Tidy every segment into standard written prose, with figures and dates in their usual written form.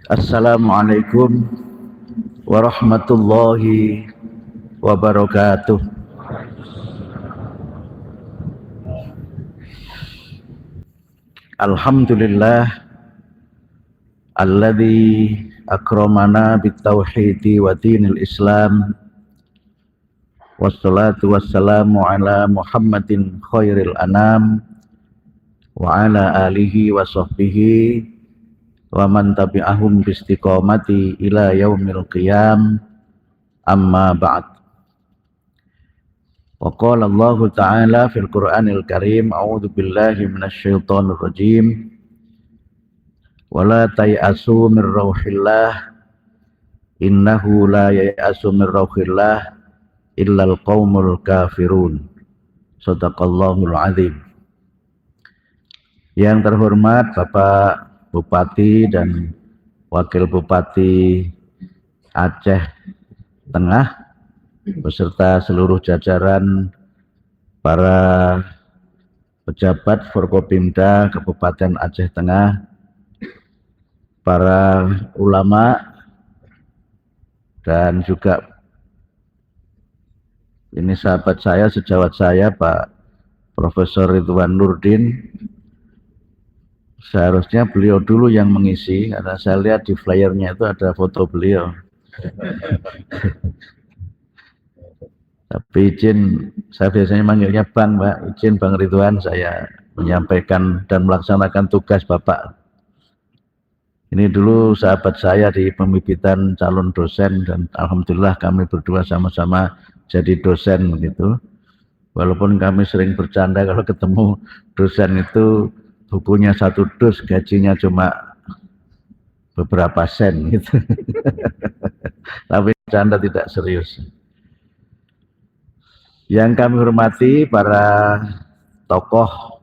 Assalamualaikum warahmatullahi wabarakatuh. Alhamdulillah alladzi akramana bitauhidi wa dinil Islam wassalatu wassalamu ala Muhammadin khairil anam wa ala alihi wa sahbihi wa man tabi'ahum biistiqamati ila yaumil qiyam amma ba'd. Wa qala Allah Ta'ala fil Qur'anil Karim, a'udzu billahi minasyaitonir rajim. Wa la tay'asu mir rauhillah innahu la yay'asu mir rauhillah illal qaumul kafirun. Shadaqallahul azim. Yang terhormat Bapak Bupati dan Wakil Bupati Aceh Tengah beserta seluruh jajaran para pejabat Forkopimda Kabupaten Aceh Tengah, para ulama, dan juga ini sahabat saya, sejawat saya, Pak Profesor Ridwan Nurdin. Seharusnya beliau dulu yang mengisi, karena saya lihat di flyernya itu ada foto beliau. Tapi izin, saya biasanya manggilnya Bang, Pak. Izin Bang Ridwan, saya menyampaikan dan melaksanakan tugas Bapak. Ini dulu sahabat saya di pembibitan calon dosen, dan alhamdulillah kami berdua sama-sama jadi dosen gitu. Walaupun kami sering bercanda kalau ketemu dosen itu bukunya 1 dus, gajinya cuma beberapa sen gitu. Tapi bercanda tidak serius. Yang kami hormati para tokoh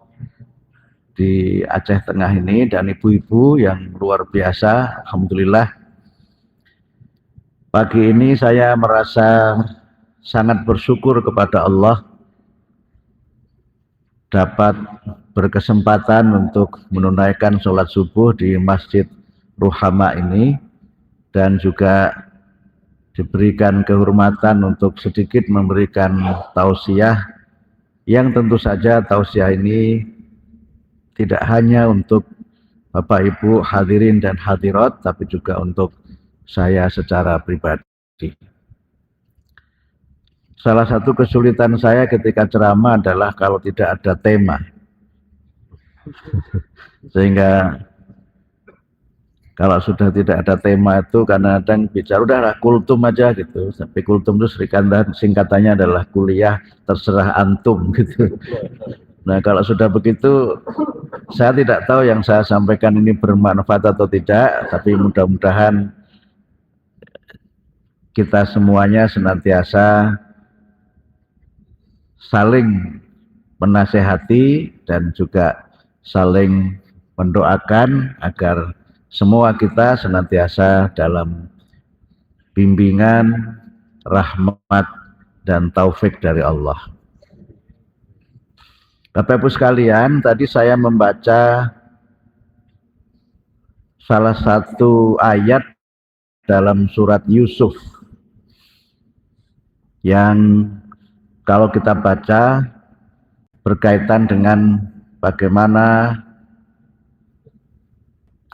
di Aceh Tengah ini dan ibu-ibu yang luar biasa, alhamdulillah. Pagi ini saya merasa sangat bersyukur kepada Allah dapat berkesempatan untuk menunaikan sholat subuh di Masjid Ruhama ini, dan juga diberikan kehormatan untuk sedikit memberikan tausiah, yang tentu saja tausiah ini tidak hanya untuk Bapak Ibu hadirin dan hadirat, tapi juga untuk saya secara pribadi. Salah satu kesulitan saya ketika ceramah adalah kalau tidak ada tema. Sehingga kalau sudah tidak ada tema itu kadang-kadang bicara udahlah kultum aja gitu. Sampai kultum itu singkatannya adalah kuliah terserah antum gitu. Nah, kalau sudah begitu saya tidak tahu yang saya sampaikan ini bermanfaat atau tidak, tapi mudah-mudahan kita semuanya senantiasa saling menasehati dan juga saling mendoakan agar semua kita senantiasa dalam bimbingan, rahmat, dan taufik dari Allah. Bapak Ibu sekalian, tadi saya membaca salah satu ayat dalam surat Yusuf yang kalau kita baca berkaitan dengan bagaimana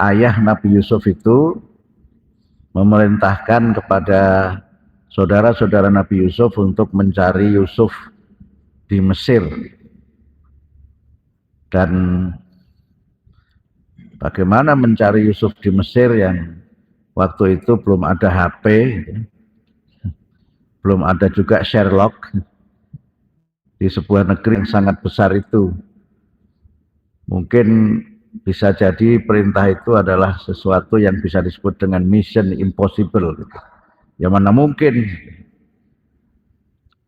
ayah Nabi Yusuf itu memerintahkan kepada saudara-saudara Nabi Yusuf untuk mencari Yusuf di Mesir, dan bagaimana mencari Yusuf di Mesir yang waktu itu belum ada HP, belum ada juga Sherlock di sebuah negeri yang sangat besar itu. Mungkin bisa jadi perintah itu adalah sesuatu yang bisa disebut dengan mission impossible gitu. Ya mana mungkin.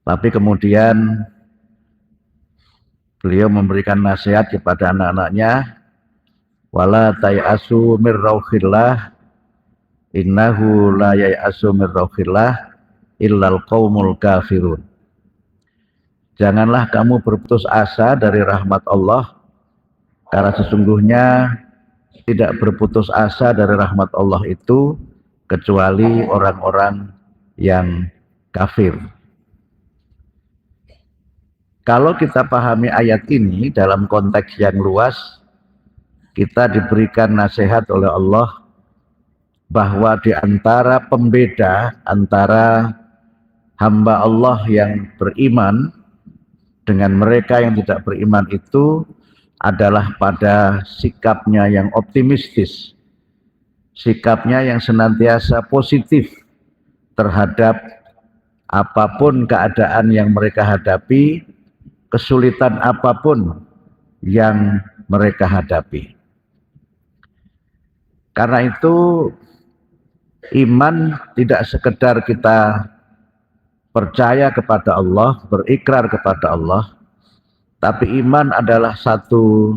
Tapi kemudian beliau memberikan nasihat kepada anak-anaknya, wala tay'asu mir rauhillah innahu la yay'asu mir rauhillah illal qaumul kafirun. Janganlah kamu berputus asa dari rahmat Allah, karena sesungguhnya tidak berputus asa dari rahmat Allah itu kecuali orang-orang yang kafir. Kalau kita pahami ayat ini dalam konteks yang luas, kita diberikan nasihat oleh Allah bahwa di antara pembeda antara hamba Allah yang beriman dengan mereka yang tidak beriman itu adalah pada sikapnya yang optimistis, sikapnya yang senantiasa positif terhadap apapun keadaan yang mereka hadapi, kesulitan apapun yang mereka hadapi. Karena itu iman tidak sekedar kita percaya kepada Allah, berikrar kepada Allah, tapi iman adalah satu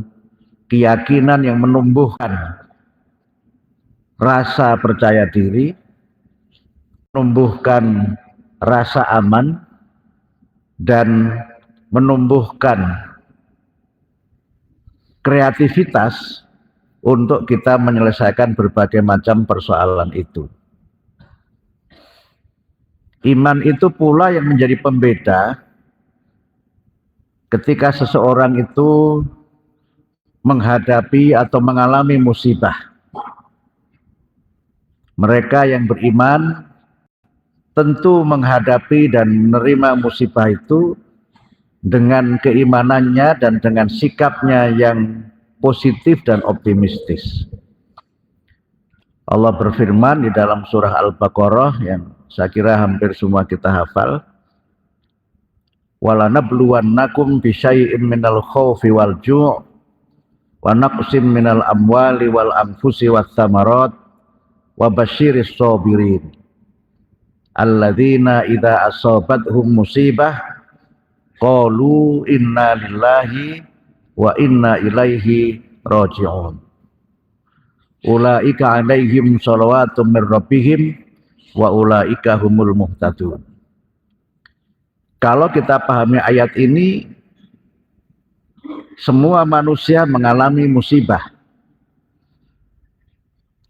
keyakinan yang menumbuhkan rasa percaya diri, menumbuhkan rasa aman, dan menumbuhkan kreativitas untuk kita menyelesaikan berbagai macam persoalan itu. Iman itu pula yang menjadi pembeda ketika seseorang itu menghadapi atau mengalami musibah. Mereka yang beriman tentu menghadapi dan menerima musibah itu dengan keimanannya dan dengan sikapnya yang positif dan optimistis. Allah berfirman di dalam surah Al-Baqarah yang saya kira hampir semua kita hafal, walanabluwannakum bisyai'im minal khaufi wal ju' wa naqsim minal amwali wal anfusi wath thamarat wa basyiris sabirin alladzina idza asabathum musibah qalu inna lillahi wa inna ilaihi raji'un. Ulaika alaihim shalawatun mir rabbihim wa ulaika humul muhtadun. Kalau kita pahami ayat ini, semua manusia mengalami musibah.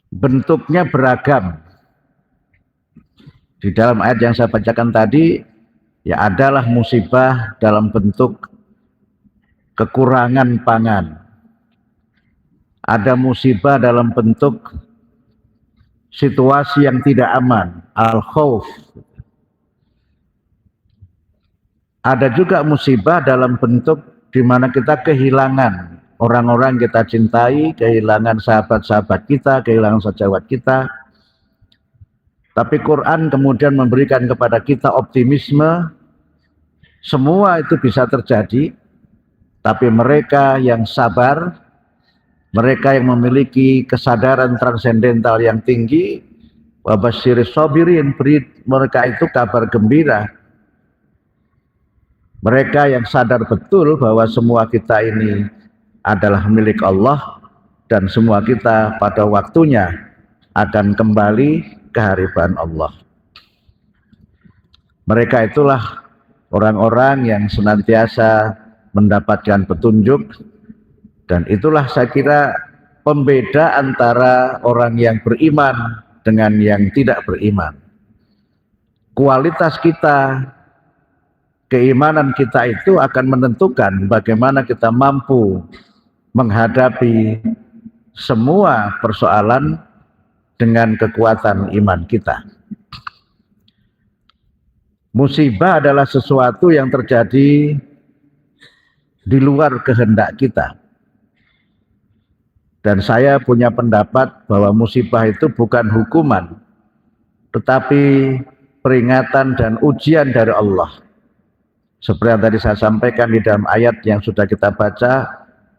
Bentuknya beragam. Di dalam ayat yang saya bacakan tadi, ya adalah musibah dalam bentuk kekurangan pangan. Ada musibah dalam bentuk situasi yang tidak aman, al-khauf. Ada juga musibah dalam bentuk di mana kita kehilangan orang-orang kita cintai, kehilangan sahabat-sahabat kita, kehilangan sejawat kita. Tapi Quran kemudian memberikan kepada kita optimisme, semua itu bisa terjadi, tapi mereka yang sabar, mereka yang memiliki kesadaran transendental yang tinggi, wa basyiris sabirin, beri mereka itu kabar gembira. Mereka yang sadar betul bahwa semua kita ini adalah milik Allah dan semua kita pada waktunya akan kembali ke hadapan Allah. Mereka itulah orang-orang yang senantiasa mendapatkan petunjuk, dan itulah saya kira pembeda antara orang yang beriman dengan yang tidak beriman. Kualitas kita, keimanan kita itu akan menentukan bagaimana kita mampu menghadapi semua persoalan dengan kekuatan iman kita. Musibah adalah sesuatu yang terjadi di luar kehendak kita. Dan saya punya pendapat bahwa musibah itu bukan hukuman, tetapi peringatan dan ujian dari Allah. Seperti yang tadi saya sampaikan di dalam ayat yang sudah kita baca,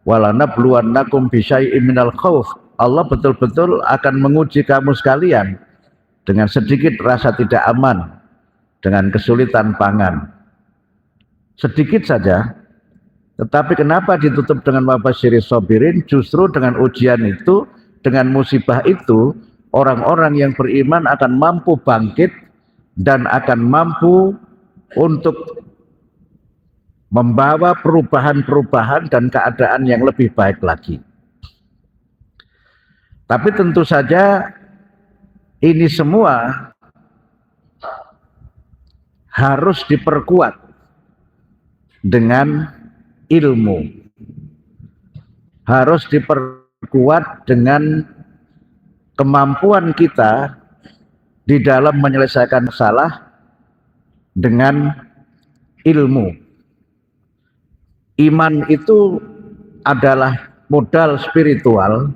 walanabluwannakum bisyai'im minal khauf. Allah betul-betul akan menguji kamu sekalian dengan sedikit rasa tidak aman, dengan kesulitan pangan. Sedikit saja. Tetapi kenapa ditutup dengan wabasyiris sabirin? Justru dengan ujian itu, dengan musibah itu, orang-orang yang beriman akan mampu bangkit dan akan mampu untuk membawa perubahan-perubahan dan keadaan yang lebih baik lagi. Tapi tentu saja ini semua harus diperkuat dengan ilmu, harus diperkuat dengan kemampuan kita di dalam menyelesaikan masalah dengan ilmu. Iman itu adalah modal spiritual,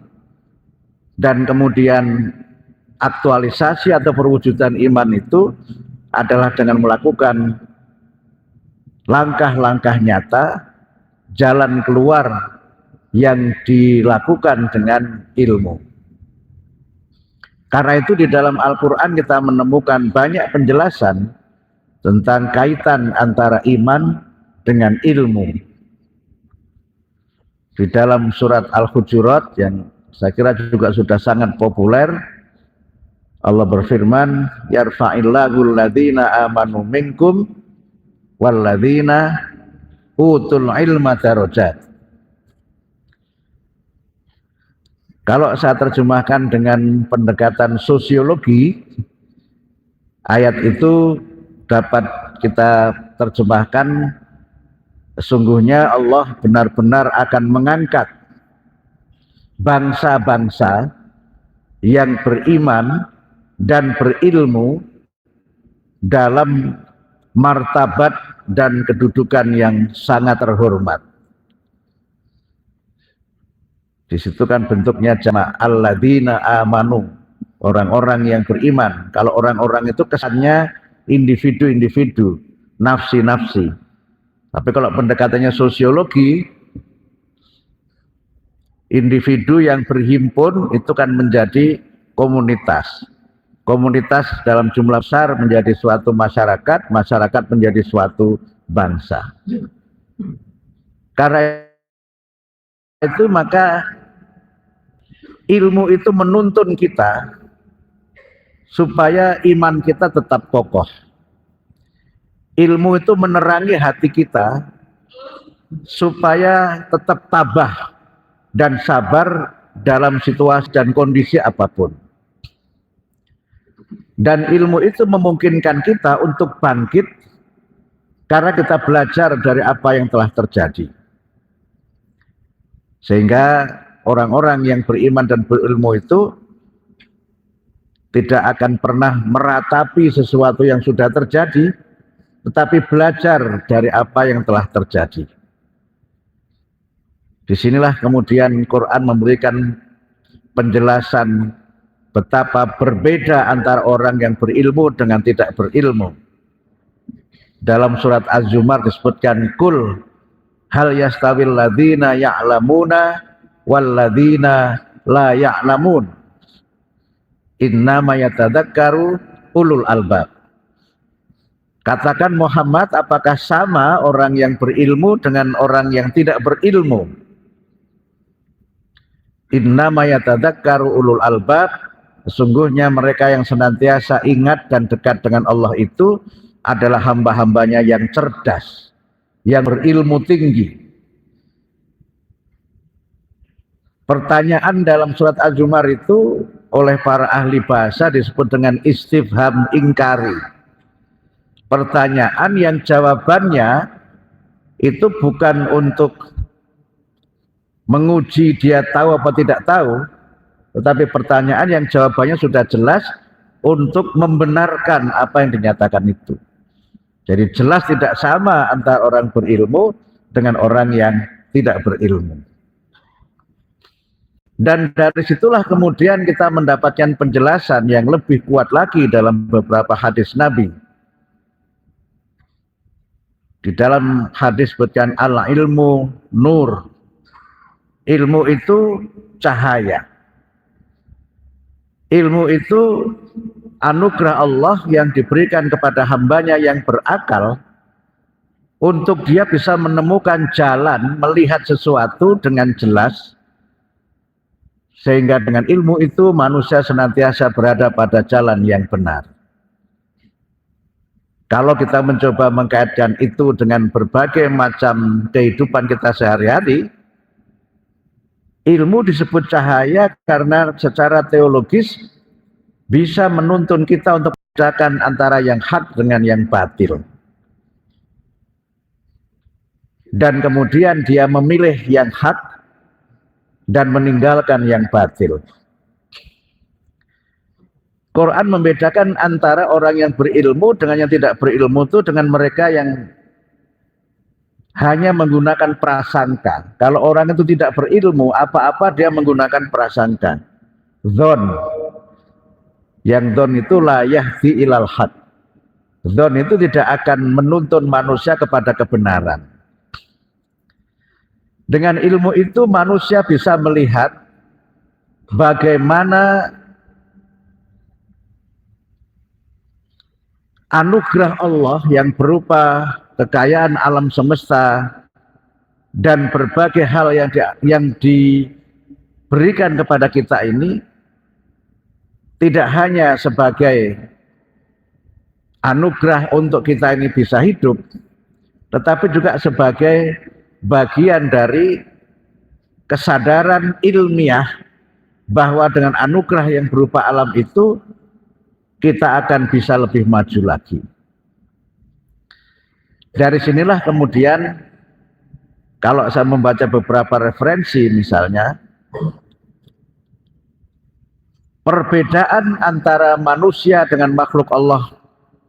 dan kemudian aktualisasi atau perwujudan iman itu adalah dengan melakukan langkah-langkah nyata, jalan keluar yang dilakukan dengan ilmu. Karena itu di dalam Al-Quran kita menemukan banyak penjelasan tentang kaitan antara iman dengan ilmu. Di dalam surat Al-Hujurat yang saya kira juga sudah sangat populer, Allah berfirman, yarfa'illahul ladzina amanu minkum walladzina utul ilma darajat. Kalau saya terjemahkan dengan pendekatan sosiologi, ayat itu dapat kita terjemahkan, sesungguhnya Allah benar-benar akan mengangkat bangsa-bangsa yang beriman dan berilmu dalam martabat dan kedudukan yang sangat terhormat. Di situ kan bentuknya jamak alladzina amanu, orang-orang yang beriman. Kalau orang-orang itu kesannya individu-individu, nafsi-nafsi. Tapi kalau pendekatannya sosiologi, individu yang berhimpun itu kan menjadi komunitas. Komunitas dalam jumlah besar menjadi suatu masyarakat, masyarakat menjadi suatu bangsa. Karena itu maka ilmu itu menuntun kita supaya iman kita tetap kokoh. Ilmu itu menerangi hati kita supaya tetap tabah dan sabar dalam situasi dan kondisi apapun. Dan ilmu itu memungkinkan kita untuk bangkit karena kita belajar dari apa yang telah terjadi. Sehingga orang-orang yang beriman dan berilmu itu tidak akan pernah meratapi sesuatu yang sudah terjadi, tetapi belajar dari apa yang telah terjadi. Disinilah kemudian Quran memberikan penjelasan betapa berbeda antara orang yang berilmu dengan tidak berilmu. Dalam surat Az-Zumar disebutkan, kul hal yastawil ladzina ya'lamuna wal ladzina la ya'lamun innama yatadzakkaru ulul albab. Katakan Muhammad, apakah sama orang yang berilmu dengan orang yang tidak berilmu? Innama yatadzakkaru ulul albab, sesungguhnya mereka yang senantiasa ingat dan dekat dengan Allah itu adalah hamba-hambanya yang cerdas, yang berilmu tinggi. Pertanyaan dalam surat Az-Zumar itu oleh para ahli bahasa disebut dengan istifham ingkari. Pertanyaan yang jawabannya itu bukan untuk menguji dia tahu apa tidak tahu, tetapi pertanyaan yang jawabannya sudah jelas untuk membenarkan apa yang dinyatakan itu. Jadi jelas tidak sama antara orang berilmu dengan orang yang tidak berilmu. Dan dari situlah kemudian kita mendapatkan penjelasan yang lebih kuat lagi dalam beberapa hadis Nabi. Di dalam hadis disebutkan al-ilmu nur. Ilmu itu cahaya. Ilmu itu anugerah Allah yang diberikan kepada hambanya yang berakal untuk dia bisa menemukan jalan melihat sesuatu dengan jelas, sehingga dengan ilmu itu manusia senantiasa berada pada jalan yang benar. Kalau kita mencoba mengkaitkan itu dengan berbagai macam kehidupan kita sehari-hari, Ilmu disebut cahaya karena secara teologis bisa menuntun kita untuk membedakan antara yang hak dengan yang batil. Dan kemudian dia memilih yang hak dan meninggalkan yang batil. Quran membedakan antara orang yang berilmu dengan yang tidak berilmu itu dengan mereka yang hanya menggunakan prasangka. Kalau orang itu tidak berilmu, apa-apa dia menggunakan prasangka. Dzon. Yang dzon itu la yahdi ilal haq. Dzon itu tidak akan menuntun manusia kepada kebenaran. Dengan ilmu itu manusia bisa melihat bagaimana anugerah Allah yang berupa kekayaan alam semesta dan berbagai hal yang diberikan kepada kita ini tidak hanya sebagai anugerah untuk kita ini bisa hidup, tetapi juga sebagai bagian dari kesadaran ilmiah bahwa dengan anugerah yang berupa alam itu kita akan bisa lebih maju lagi. Dari sinilah kemudian kalau saya membaca beberapa referensi misalnya, perbedaan antara manusia dengan makhluk Allah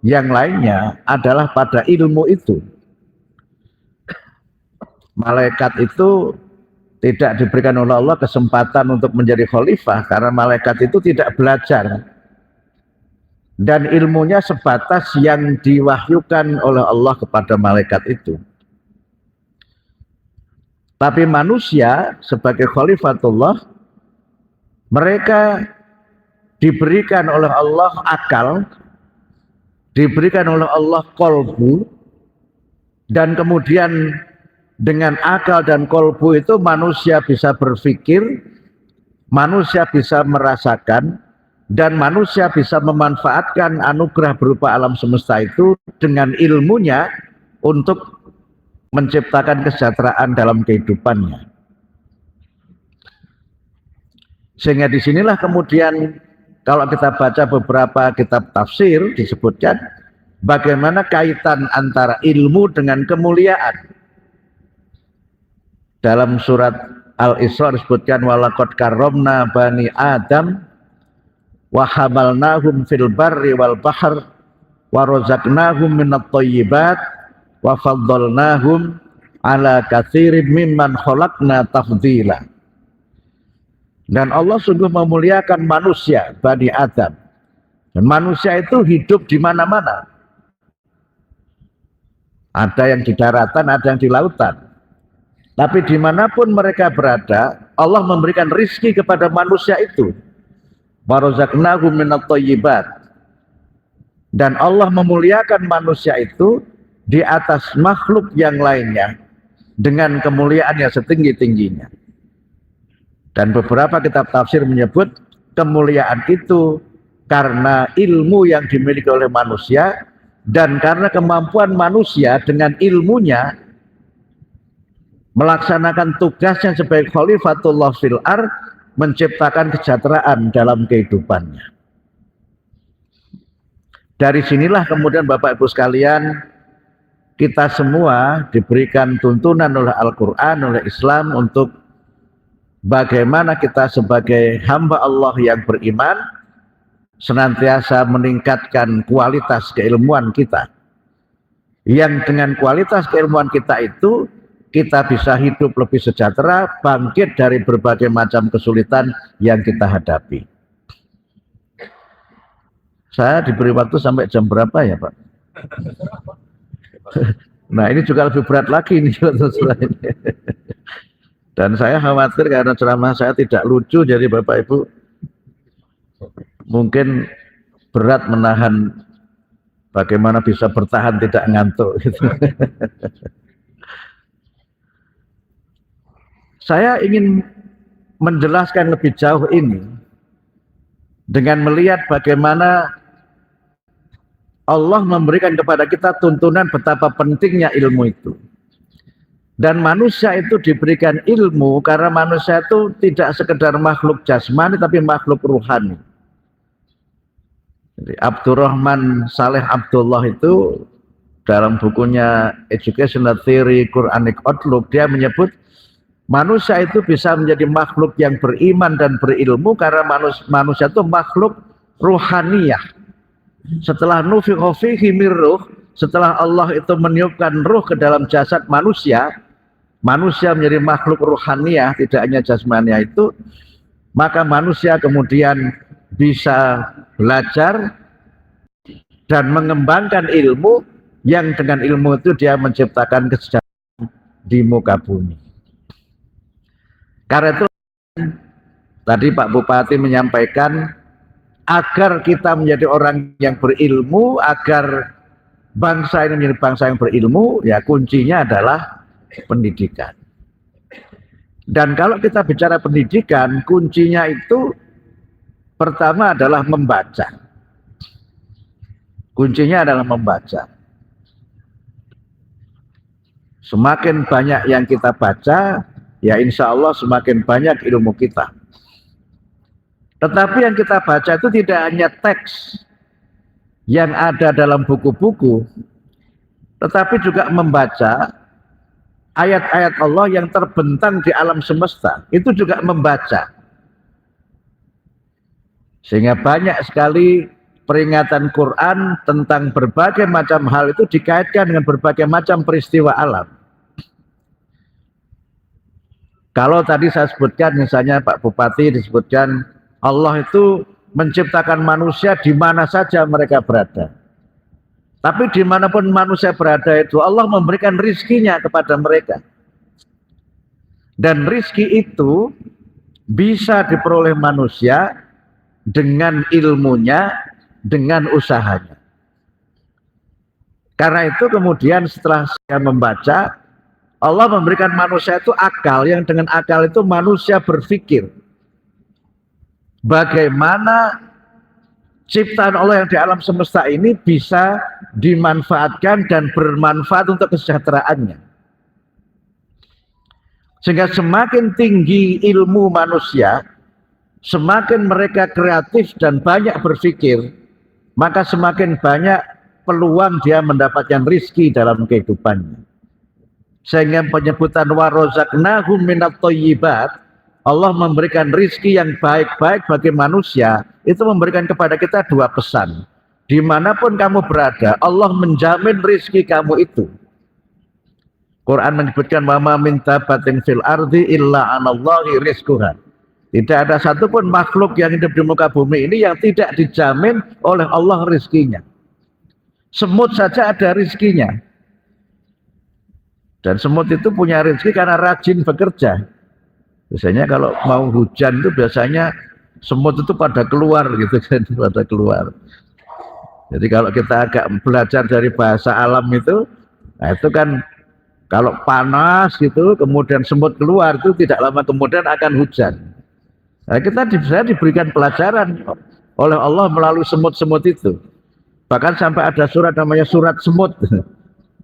yang lainnya adalah pada ilmu itu. Malaikat itu tidak diberikan oleh Allah kesempatan untuk menjadi khalifah karena malaikat itu tidak belajar. Dan ilmunya sebatas yang diwahyukan oleh Allah kepada malaikat itu. Tapi manusia sebagai khalifatullah, mereka diberikan oleh Allah akal, diberikan oleh Allah kolbu, dan kemudian dengan akal dan kolbu itu manusia bisa berpikir, manusia bisa merasakan, dan manusia bisa memanfaatkan anugerah berupa alam semesta itu dengan ilmunya untuk menciptakan kesejahteraan dalam kehidupannya. Sehingga disinilah kemudian kalau kita baca beberapa kitab tafsir disebutkan bagaimana kaitan antara ilmu dengan kemuliaan. Dalam surat Al-Isra disebutkan walaqad karramna bani Adam wa hamalnahum fil barri wal bahr wa razaqnahum minat thayyibat wa faddalnahum ala katsirin mimman khalaqna tafdila. Dan Allah sungguh memuliakan manusia, Bani Adam. Dan manusia itu hidup di mana-mana. Ada yang di daratan, ada yang di lautan. Tapi dimanapun mereka berada, Allah memberikan rizki kepada manusia itu. Warazaqnahum minat thayyibat. Dan Allah memuliakan manusia itu di atas makhluk yang lainnya dengan kemuliaan yang setinggi-tingginya. Dan beberapa kitab tafsir menyebut kemuliaan itu karena ilmu yang dimiliki oleh manusia dan karena kemampuan manusia dengan ilmunya melaksanakan tugasnya sebagai khalifatullah fil ardh, menciptakan kesejahteraan dalam kehidupannya. Dari sinilah kemudian Bapak Ibu sekalian, kita semua diberikan tuntunan oleh Al-Quran, oleh Islam untuk bagaimana kita sebagai hamba Allah yang beriman senantiasa meningkatkan kualitas keilmuan kita. Yang dengan kualitas keilmuan kita itu kita bisa hidup lebih sejahtera, bangkit dari berbagai macam kesulitan yang kita hadapi. Saya diberi waktu sampai jam berapa ya Pak? Nah ini juga lebih berat lagi ini. Dan saya khawatir karena ceramah saya tidak lucu, jadi Bapak Ibu mungkin berat menahan bagaimana bisa bertahan tidak ngantuk gitu. Saya ingin menjelaskan lebih jauh ini dengan melihat bagaimana Allah memberikan kepada kita tuntunan betapa pentingnya ilmu itu. Dan manusia itu diberikan ilmu karena manusia itu tidak sekedar makhluk jasmani tapi makhluk ruhani. Jadi Abdurrahman Saleh Abdullah itu dalam bukunya Educational Theory Quranic Outlook, dia menyebut manusia itu bisa menjadi makhluk yang beriman dan berilmu karena manusia itu makhluk ruhaniyah. Setelah nufikha fihi mir ruh, setelah Allah itu meniupkan ruh ke dalam jasad manusia, manusia menjadi makhluk ruhaniyah, tidak hanya jasmania itu, maka manusia kemudian bisa belajar dan mengembangkan ilmu yang dengan ilmu itu dia menciptakan kesejahteraan di muka bumi. Karena itu tadi Pak Bupati menyampaikan agar kita menjadi orang yang berilmu, agar bangsa ini menjadi bangsa yang berilmu, ya kuncinya adalah pendidikan. Dan kalau kita bicara pendidikan, kuncinya itu pertama adalah membaca. Kuncinya adalah membaca. Semakin banyak yang kita baca, ya insya Allah semakin banyak ilmu kita. Tetapi yang kita baca itu tidak hanya teks yang ada dalam buku-buku, tetapi juga membaca ayat-ayat Allah yang terbentang di alam semesta, itu juga membaca. Sehingga banyak sekali peringatan Quran tentang berbagai macam hal itu dikaitkan dengan berbagai macam peristiwa alam. Kalau tadi saya sebutkan, misalnya Pak Bupati disebutkan Allah itu menciptakan manusia di mana saja mereka berada. Tapi dimanapun manusia berada itu Allah memberikan rizkinya kepada mereka. Dan rizki itu bisa diperoleh manusia dengan ilmunya, dengan usahanya. Karena itu kemudian setelah saya membaca, Allah memberikan manusia itu akal, yang dengan akal itu manusia berpikir bagaimana ciptaan Allah yang di alam semesta ini bisa dimanfaatkan dan bermanfaat untuk kesejahteraannya. Sehingga semakin tinggi ilmu manusia, semakin mereka kreatif dan banyak berpikir, maka semakin banyak peluang dia mendapatkan rizki dalam kehidupannya. Sehingga penyebutan warozaknahum minat thayyibat, Allah memberikan rizki yang baik-baik bagi manusia, itu memberikan kepada kita dua pesan. Dimanapun kamu berada, Allah menjamin rizki kamu itu. Quran menyebutkan wama min dabbatin fil ardi illa anallahi rizquha. Tidak ada satupun makhluk yang hidup di muka bumi ini yang tidak dijamin oleh Allah rizkinya. Semut saja ada rizkinya. Dan semut itu punya rizki karena rajin bekerja. Biasanya kalau mau hujan itu biasanya semut itu pada keluar gitu kan, pada keluar. Jadi kalau kita agak belajar dari bahasa alam itu, nah itu kan kalau panas gitu, kemudian semut keluar itu tidak lama kemudian akan hujan. Nah, saya diberikan pelajaran oleh Allah melalui semut-semut itu. Bahkan sampai ada surat namanya surat semut.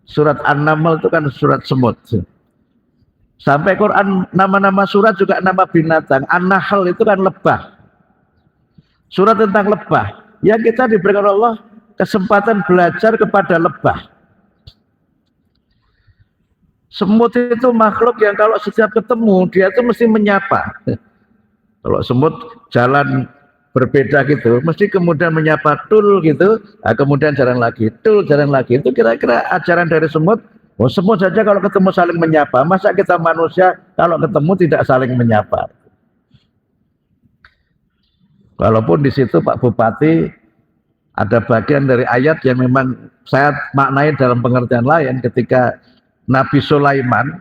Surat An-Naml itu kan surat semut. Sampai Quran nama-nama surat juga nama binatang. An-Nahl itu kan lebah. Surat tentang lebah. Ya kita diberikan Allah kesempatan belajar kepada lebah. Semut itu makhluk yang kalau setiap ketemu dia itu mesti menyapa. Kalau semut jalan berbeda gitu, mesti kemudian menyapa tul gitu, nah kemudian jalan lagi, tul jalan lagi. Itu kira-kira ajaran dari semut. Oh, semut saja kalau ketemu saling menyapa, masa kita manusia kalau ketemu tidak saling menyapa? Walaupun di situ Pak Bupati ada bagian dari ayat yang memang saya maknai dalam pengertian lain, ketika Nabi Sulaiman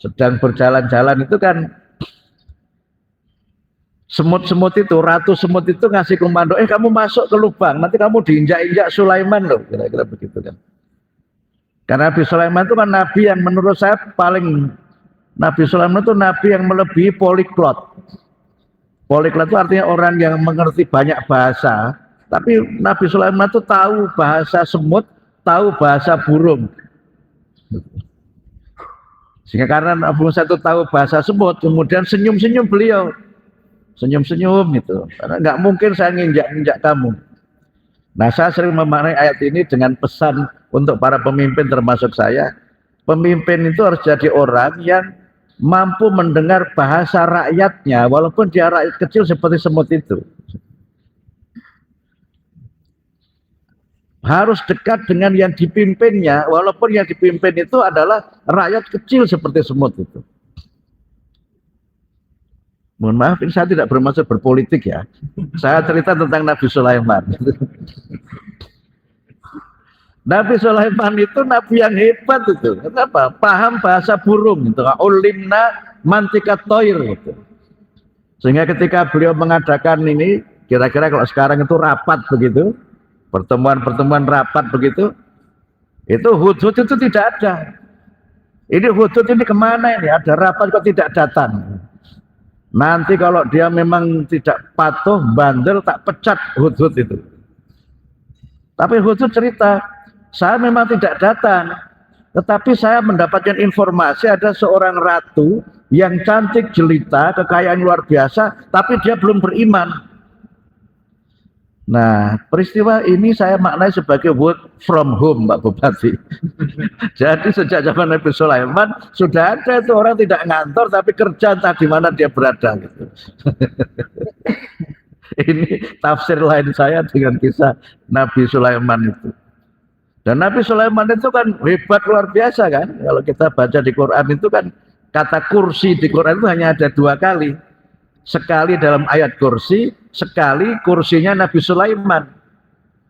sedang berjalan-jalan itu kan semut-semut itu, ratu semut itu ngasih komando, kamu masuk ke lubang, nanti kamu diinjak-injak Sulaiman loh, kira-kira begitu kan. Karena Nabi Sulaiman itu kan nabi yang menurut saya Nabi Sulaiman itu nabi yang melebihi poliglot. Poliglot itu artinya orang yang mengerti banyak bahasa, tapi Nabi Sulaiman itu tahu bahasa semut, tahu bahasa burung. Sehingga karena Nabi Musa itu tahu bahasa semut, kemudian senyum-senyum beliau, senyum-senyum gitu. Karena nggak mungkin saya nginjak-injak kamu. Nah, saya sering memaknai ayat ini dengan pesan untuk para pemimpin termasuk saya. Pemimpin itu harus jadi orang yang mampu mendengar bahasa rakyatnya, walaupun dia rakyat kecil seperti semut itu. Harus dekat dengan yang dipimpinnya, walaupun yang dipimpin itu adalah rakyat kecil seperti semut itu. Mohon maaf, ini saya tidak bermaksud berpolitik ya. Saya cerita tentang Nabi Sulaiman. Nabi Sulaiman itu nabi yang hebat itu. Kenapa? Paham bahasa burung itu. Ulimna mantikat toir itu. Sehingga ketika beliau mengadakan ini, kira-kira kalau sekarang itu rapat begitu, pertemuan-pertemuan rapat begitu, itu Hudhud itu tidak ada. Ini Hudhud ini kemana ini? Ada rapat kok tidak datang. Nanti kalau dia memang tidak patuh, bandel, tak pecat Hudhud itu. Tapi Hudhud cerita, saya memang tidak datang, tetapi saya mendapatkan informasi ada seorang ratu yang cantik jelita, kekayaan luar biasa, tapi dia belum beriman. Nah, peristiwa ini saya maknai sebagai work from home, Pak Bupati. Jadi sejak zaman Nabi Sulaiman sudah ada itu orang tidak ngantor tapi kerja entah di mana dia berada gitu. Ini tafsir lain saya dengan kisah Nabi Sulaiman itu. Dan Nabi Sulaiman itu kan hebat luar biasa kan. Kalau kita baca di Quran itu kan kata kursi di Quran itu hanya ada 2 kali. Sekali dalam ayat kursi, sekali kursinya Nabi Sulaiman.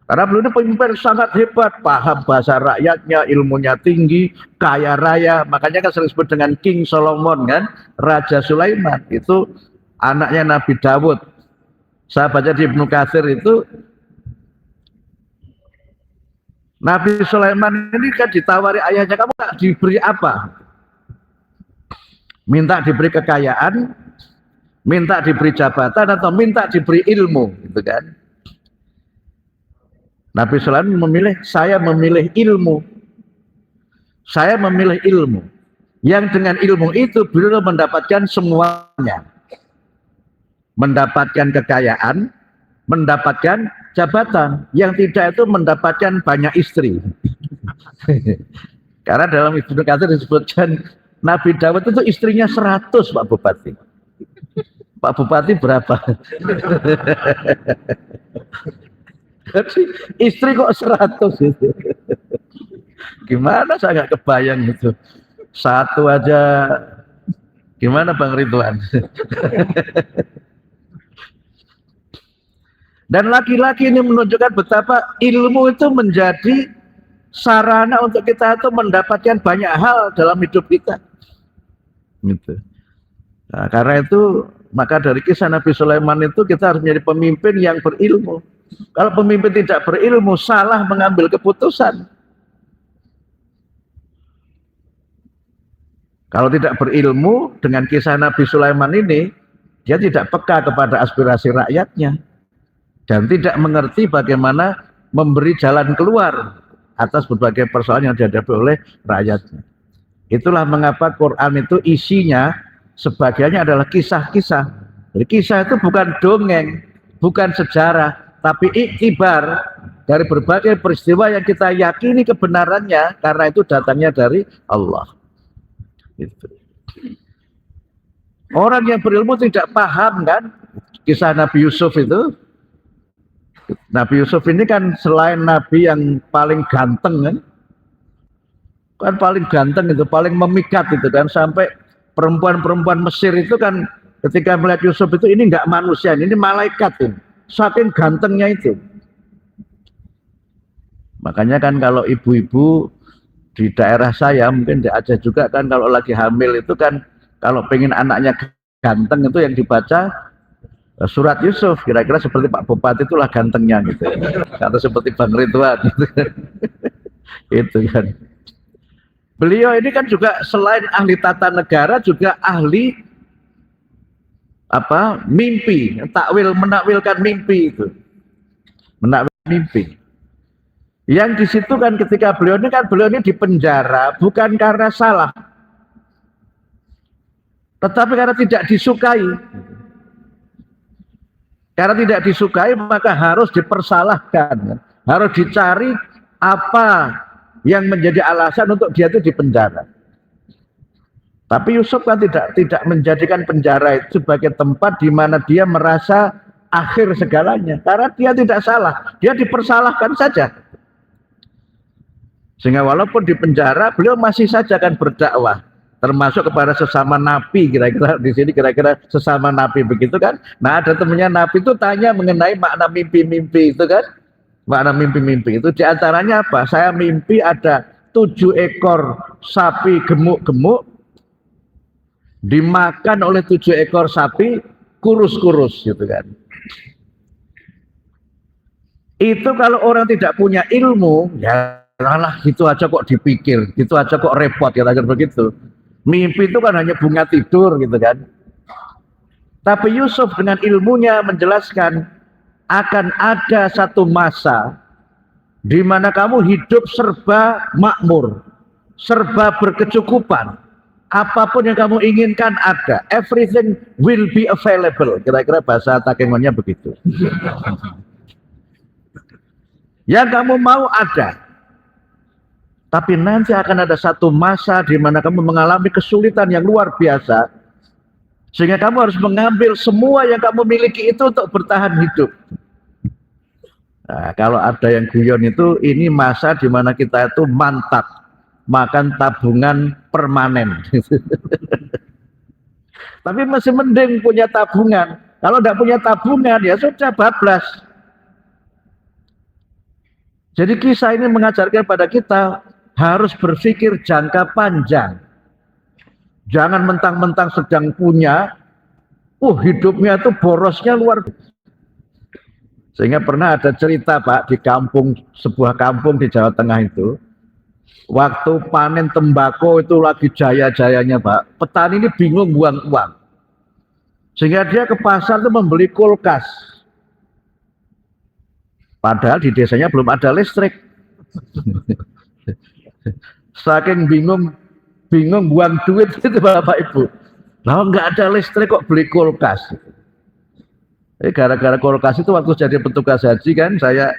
Karena beliau ini pemimpin sangat hebat, paham bahasa rakyatnya, ilmunya tinggi, kaya raya. Makanya kan sering disebut dengan King Solomon kan, Raja Sulaiman. Itu anaknya Nabi Dawud. Saya baca di Ibnu Katsir itu, Nabi Sulaiman ini kan ditawari ayahnya, kamu tak diberi apa? Minta diberi kekayaan, minta diberi jabatan, atau minta diberi ilmu, gitu kan? Nabi Sulaiman memilih, saya memilih ilmu. Saya memilih ilmu. Yang dengan ilmu itu beliau mendapatkan semuanya. Mendapatkan kekayaan, mendapatkan jabatan. Yang tidak itu mendapatkan banyak istri. Karena dalam Ibnu Katsir disebutkan Nabi Dawud itu istrinya 100, Pak Bupati. Pak Bupati berapa? Jadi istri kok 100 itu. Gimana saya nggak kebayang itu. Satu aja gimana Bang Ridwan? Dan laki-laki ini menunjukkan betapa ilmu itu menjadi sarana untuk kita itu mendapatkan banyak hal dalam hidup kita. Gitu. Nah, karena itu maka dari kisah Nabi Sulaiman itu kita harus menjadi pemimpin yang berilmu. Kalau pemimpin tidak berilmu, salah mengambil keputusan. Kalau tidak berilmu dengan kisah Nabi Sulaiman ini, dia tidak peka kepada aspirasi rakyatnya dan tidak mengerti bagaimana memberi jalan keluar atas berbagai persoalan yang dihadapi oleh rakyatnya. Itulah mengapa Quran itu isinya sebagiannya adalah kisah-kisah. Jadi kisah itu bukan dongeng, bukan sejarah, tapi iktibar dari berbagai peristiwa yang kita yakini kebenarannya karena itu datangnya dari Allah. Gitu. Orang yang berilmu tidak paham kan kisah Nabi Yusuf itu. Nabi Yusuf ini kan selain Nabi yang paling ganteng kan paling ganteng itu, paling memikat itu kan, sampai perempuan-perempuan Mesir itu kan ketika melihat Yusuf itu ini enggak manusia, ini malaikat itu, saking gantengnya itu. Makanya kan kalau ibu-ibu di daerah saya mungkin di Aceh juga kan kalau lagi hamil itu kan kalau pengen anaknya ganteng itu yang dibaca surat Yusuf, kira-kira seperti Pak Bupati itulah gantengnya gitu, atau seperti Bang Ridwan gitu. Itu kan. Beliau ini kan juga selain ahli tata negara juga ahli apa? Mimpi, takwil, menakwilkan mimpi itu. Menakwilkan mimpi. Yang di situ kan ketika beliau ini di penjara bukan karena salah. Tetapi karena tidak disukai, maka harus dipersalahkan, harus dicari apa yang menjadi alasan untuk dia itu dipenjara. Tapi Yusuf kan tidak menjadikan penjara itu sebagai tempat di mana dia merasa akhir segalanya, karena dia tidak salah, dia dipersalahkan saja. Sehingga walaupun di penjara, beliau masih saja kan berdakwah, termasuk kepada sesama nabi. Kira-kira di sini kira-kira sesama nabi begitu kan. Nah, ada temannya nabi itu tanya mengenai makna mimpi-mimpi itu kan. Makna mimpi-mimpi itu diantaranya apa? Saya mimpi ada 7 ekor sapi gemuk-gemuk dimakan oleh 7 ekor sapi kurus-kurus gitu kan. Itu kalau orang tidak punya ilmu, ya lah gitu aja kok dipikir, gitu aja kok repot, kira-kira begitu. Mimpi itu kan hanya bunga tidur gitu kan. Tapi Yusuf dengan ilmunya menjelaskan akan ada satu masa di mana kamu hidup serba makmur, serba berkecukupan. Apapun yang kamu inginkan ada, everything will be available. Kira-kira bahasa Takengonnya begitu. Yang kamu mau ada. Tapi nanti akan ada satu masa di mana kamu mengalami kesulitan yang luar biasa, sehingga kamu harus mengambil semua yang kamu miliki itu untuk bertahan hidup. Nah, kalau ada yang guyon itu, ini masa di mana kita itu mantap makan tabungan permanen. Tapi masih mending punya tabungan. Kalau tidak punya tabungan, ya sudah bablas. Jadi kisah ini mengajarkan pada kita harus berpikir jangka panjang. Jangan mentang-mentang sedang punya, hidupnya itu borosnya luar biasa. Sehingga pernah ada cerita Pak di kampung, sebuah kampung di Jawa Tengah itu, waktu panen tembakau itu lagi jaya-jayanya Pak, petani ini bingung buang uang. Sehingga dia ke pasar itu membeli kulkas. Padahal di desanya belum ada listrik. Saking bingung buang duit itu Bapak Ibu. Nah, nggak ada listrik kok beli kulkas. Gara-gara kulkas itu waktu jadi petugas haji kan, saya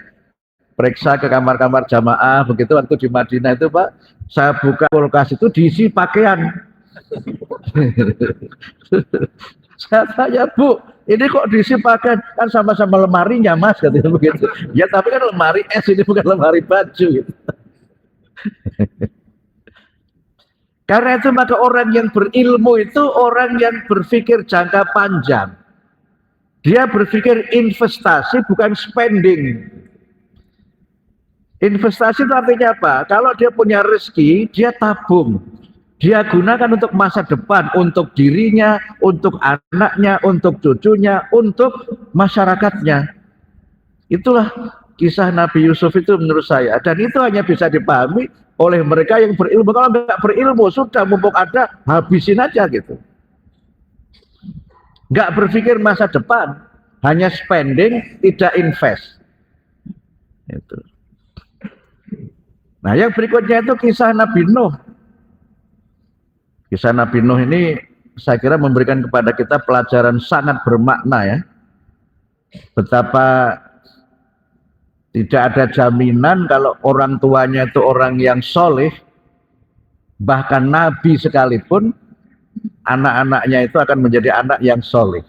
periksa ke kamar-kamar jamaah. Begitu waktu di Madinah itu Pak, saya buka kulkas itu diisi pakaian. Saya tanya, Bu, ini kok diisi pakaian? Kan sama-sama lemarinya Mas, katanya begitu. Ya tapi kan lemari es, ini bukan lemari baju gitu. Karena itu maka orang yang berilmu itu orang yang berpikir jangka panjang. Dia berpikir investasi bukan spending. Investasi itu artinya apa? Kalau dia punya rezeki, dia tabung. Dia gunakan untuk masa depan, untuk dirinya, untuk anaknya, untuk cucunya, untuk masyarakatnya. Itulah kisah Nabi Yusuf itu menurut saya. Dan itu hanya bisa dipahami oleh mereka yang berilmu. Kalau nggak berilmu, sudah mumpung ada, habisin aja gitu. Nggak berpikir masa depan, hanya spending, tidak invest. Itu. Nah, yang berikutnya itu kisah Nabi Nuh. Kisah Nabi Nuh ini saya kira memberikan kepada kita pelajaran sangat bermakna ya. Betapa tidak ada jaminan kalau orang tuanya itu orang yang soleh, bahkan Nabi sekalipun, anak-anaknya itu akan menjadi anak yang soleh.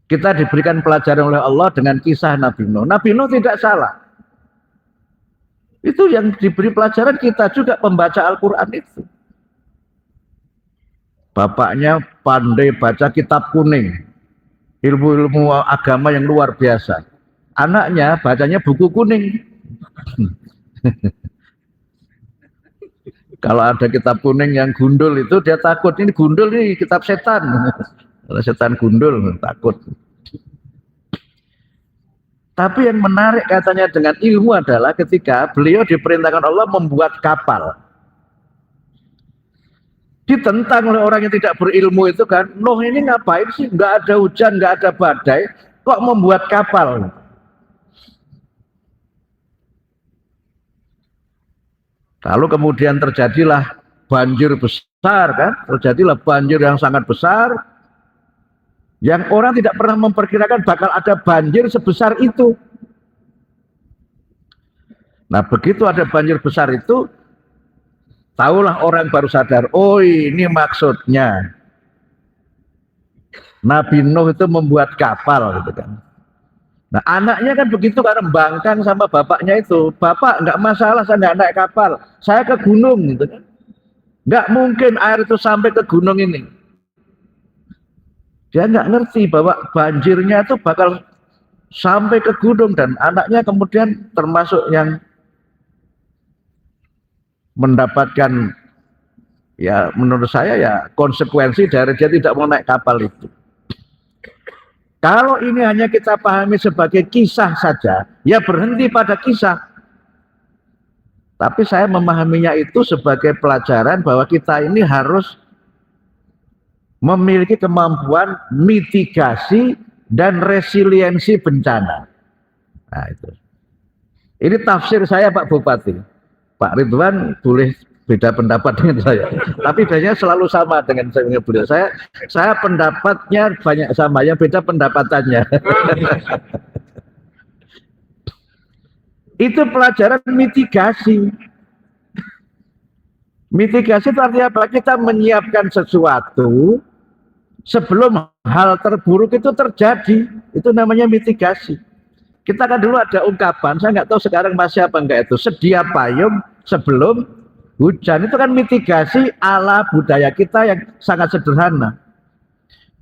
Kita diberikan pelajaran oleh Allah dengan kisah Nabi Nuh. Nabi Nuh tidak salah. Itu yang diberi pelajaran kita juga pembaca Al-Quran itu. Bapaknya pandai baca kitab kuning, ilmu-ilmu agama yang luar biasa. Anaknya bacanya buku kuning. Kalau ada kitab kuning yang gundul itu dia takut, ini gundul nih kitab setan. Kalau setan gundul takut. Tapi yang menarik katanya dengan ilmu adalah ketika beliau diperintahkan Allah membuat kapal. Ditentang oleh orang yang tidak berilmu itu kan, Nuh ini ngapain sih? Nggak ada hujan, nggak ada badai, kok membuat kapal? Lalu kemudian terjadilah banjir besar. besar kan, terjadilah banjir yang sangat besar, yang orang tidak pernah memperkirakan bakal ada banjir sebesar itu. Nah begitu ada banjir besar itu, tahulah orang baru sadar, oh ini maksudnya Nabi Nuh itu membuat kapal gitu kan. Nah anaknya kan begitu karena bangkang sama bapaknya itu, bapak nggak masalah saya nggak naik kapal, saya ke gunung gitu kan. Nggak mungkin air itu sampai ke gunung ini. Dia nggak ngerti bahwa banjirnya itu bakal sampai ke gunung, dan anaknya kemudian termasuk yang mendapatkan, ya menurut saya ya konsekuensi dari dia tidak mau naik kapal itu. Kalau ini hanya kita pahami sebagai kisah saja, ya berhenti pada kisah. Tapi saya memahaminya itu sebagai pelajaran bahwa kita ini harus memiliki kemampuan mitigasi dan resiliensi bencana. Nah itu. Ini tafsir saya Pak Bupati. Pak Ridwan boleh beda pendapat dengan saya, tapi biasanya selalu sama dengan beliau. Saya pendapatnya banyak sama, yang beda pendapatannya. Itu pelajaran mitigasi. Mitigasi itu artinya apa? Kita menyiapkan sesuatu sebelum hal terburuk itu terjadi. Itu namanya mitigasi. Kita kan dulu ada ungkapan, saya nggak tahu sekarang masih apa enggak itu, sedia payung sebelum hujan. Itu kan mitigasi ala budaya kita yang sangat sederhana.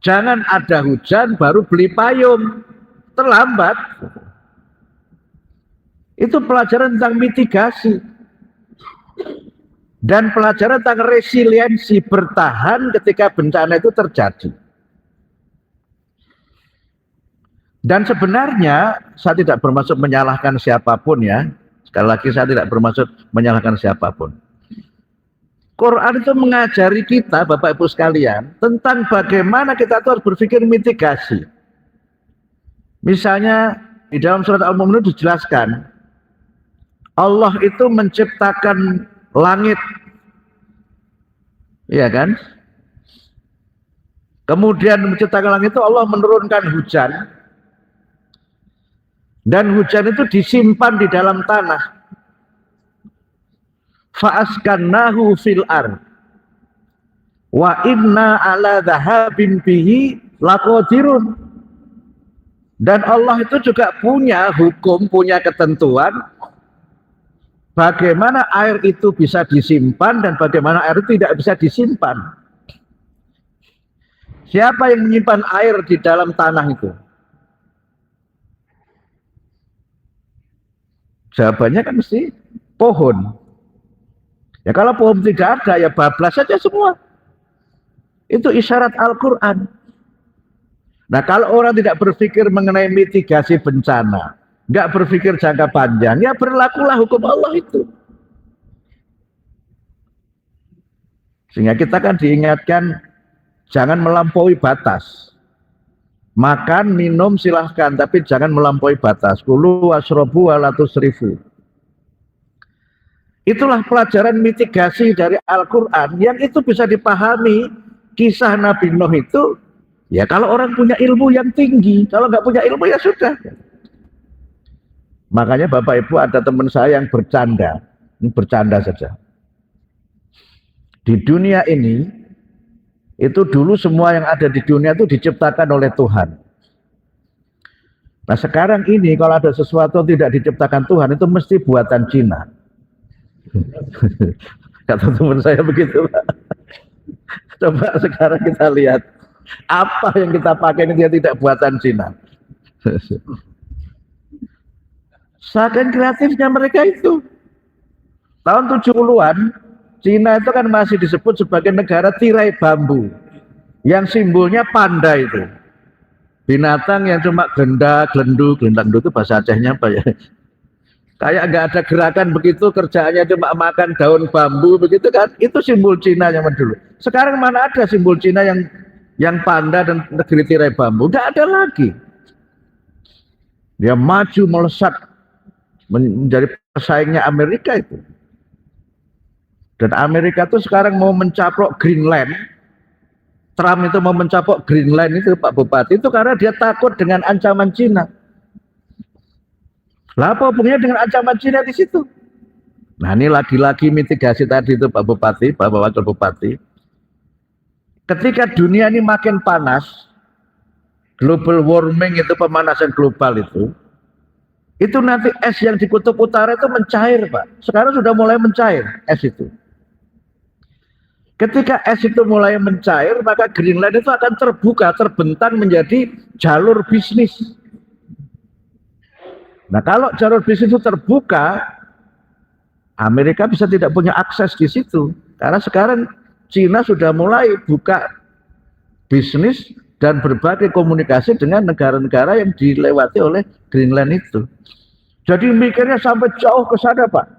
Jangan ada hujan baru beli payung, terlambat. Itu pelajaran tentang mitigasi. Dan pelajaran tentang resiliensi, bertahan ketika bencana itu terjadi. Dan sebenarnya saya tidak bermaksud menyalahkan siapapun ya. Sekali lagi saya tidak bermaksud menyalahkan siapapun. Quran itu mengajari kita, Bapak Ibu sekalian, tentang bagaimana kita harus berpikir mitigasi. Misalnya di dalam surat Al-Mu'minun dijelaskan, Allah itu menciptakan langit, ya kan? Kemudian menciptakan langit itu Allah menurunkan hujan, dan hujan itu disimpan di dalam tanah. Fa'askannahu fil ard wa inna ala dhahabin bihi laqadirun. Dan Allah itu juga punya hukum, punya ketentuan bagaimana air itu bisa disimpan dan bagaimana air itu tidak bisa disimpan. Siapa yang menyimpan air di dalam tanah itu? Jawabannya kan mesti pohon. Ya kalau pohon tidak ada, ya bablas saja semua. Itu isyarat Al-Quran. Nah kalau orang tidak berpikir mengenai mitigasi bencana, nggak berpikir jangka panjang, ya berlakulah hukum Allah itu. Sehingga kita kan diingatkan, jangan melampaui batas. Makan, minum silahkan, tapi jangan melampaui batas. Kulu wasrobu wa la tusrifu. Itulah pelajaran mitigasi dari Al-Quran yang itu bisa dipahami. Kisah Nabi Nuh itu, ya kalau orang punya ilmu yang tinggi, kalau nggak punya ilmu ya sudah. Makanya Bapak Ibu ada teman saya yang bercanda, ini bercanda saja. Di dunia ini, itu dulu semua yang ada di dunia itu diciptakan oleh Tuhan. Nah sekarang ini kalau ada sesuatu yang tidak diciptakan Tuhan, itu mesti buatan Cina. Kata teman saya begitu, Pak. Coba sekarang kita lihat apa yang kita pakai ini dia tidak buatan Cina. Saking kreatifnya mereka itu. Tahun 70-an Cina itu kan masih disebut sebagai negara tirai bambu, yang simbolnya panda itu. Binatang yang cuma gelendang itu bahasa Acehnya apa ya? Kayak nggak ada gerakan begitu, kerjaannya cuma makan daun bambu begitu kan, itu simbol Cina zaman dulu. Sekarang mana ada simbol Cina yang panda dan negeri tirai bambu, nggak ada lagi. Dia maju melesat menjadi pesaingnya Amerika itu. Dan Amerika tuh sekarang mau mencaplok Greenland. Trump itu mau mencaplok Greenland itu Pak Bupati itu karena dia takut dengan ancaman Cina. Lah apa hubungannya dengan ancaman Cina di situ? Nah ini lagi-lagi mitigasi tadi itu Pak Bupati, Pak Wakil Bupati. Ketika dunia ini makin panas, global warming itu pemanasan global itu nanti es yang di kutub utara itu mencair Pak. Sekarang sudah mulai mencair es itu. Ketika es itu mulai mencair, maka Greenland itu akan terbuka, terbentang menjadi jalur bisnis. Nah kalau jalur bisnis itu terbuka, Amerika bisa tidak punya akses di situ. Karena sekarang Cina sudah mulai buka bisnis dan berbagai komunikasi dengan negara-negara yang dilewati oleh Greenland itu. Jadi mikirnya sampai jauh ke sana Pak.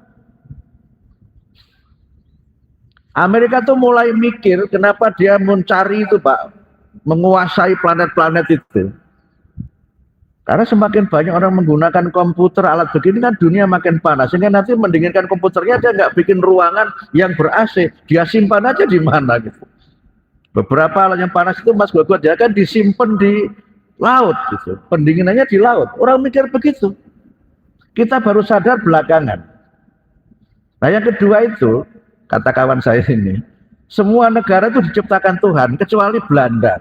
Amerika tuh mulai mikir kenapa dia mencari itu Pak, menguasai planet-planet itu. Karena semakin banyak orang menggunakan komputer, alat begini kan dunia makin panas. Sehingga nanti mendinginkan komputernya dia nggak bikin ruangan yang ber-AC, dia simpan aja di mana gitu. Beberapa alat yang panas itu Mas Gogot dia kan disimpan di laut gitu, pendinginannya di laut. Orang mikir begitu. Kita baru sadar belakangan. Nah yang kedua itu kata kawan saya ini, semua negara itu diciptakan Tuhan kecuali Belanda.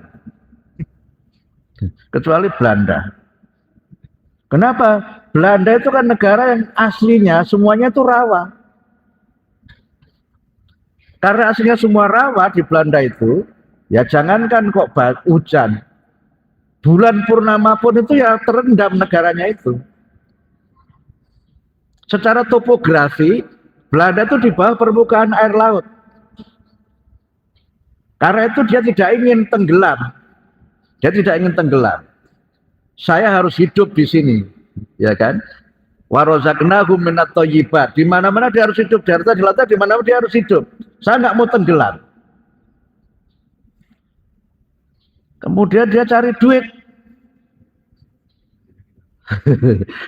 Kecuali Belanda. Kenapa? Belanda itu kan negara yang aslinya semuanya itu rawa. Karena aslinya semua rawa di Belanda itu, ya jangankan kok hujan. Bulan purnama pun itu ya terendam negaranya itu. Secara topografi, Belanda itu di bawah permukaan air laut. Karena itu dia tidak ingin tenggelam. Dia tidak ingin tenggelam. Saya harus hidup di sini, ya kan? Warozaqnahum minat thayyibat. Di mana-mana dia harus hidup, di harta di lautan, di mana-mana dia harus hidup. Saya nggak mau tenggelam. Kemudian dia cari duit.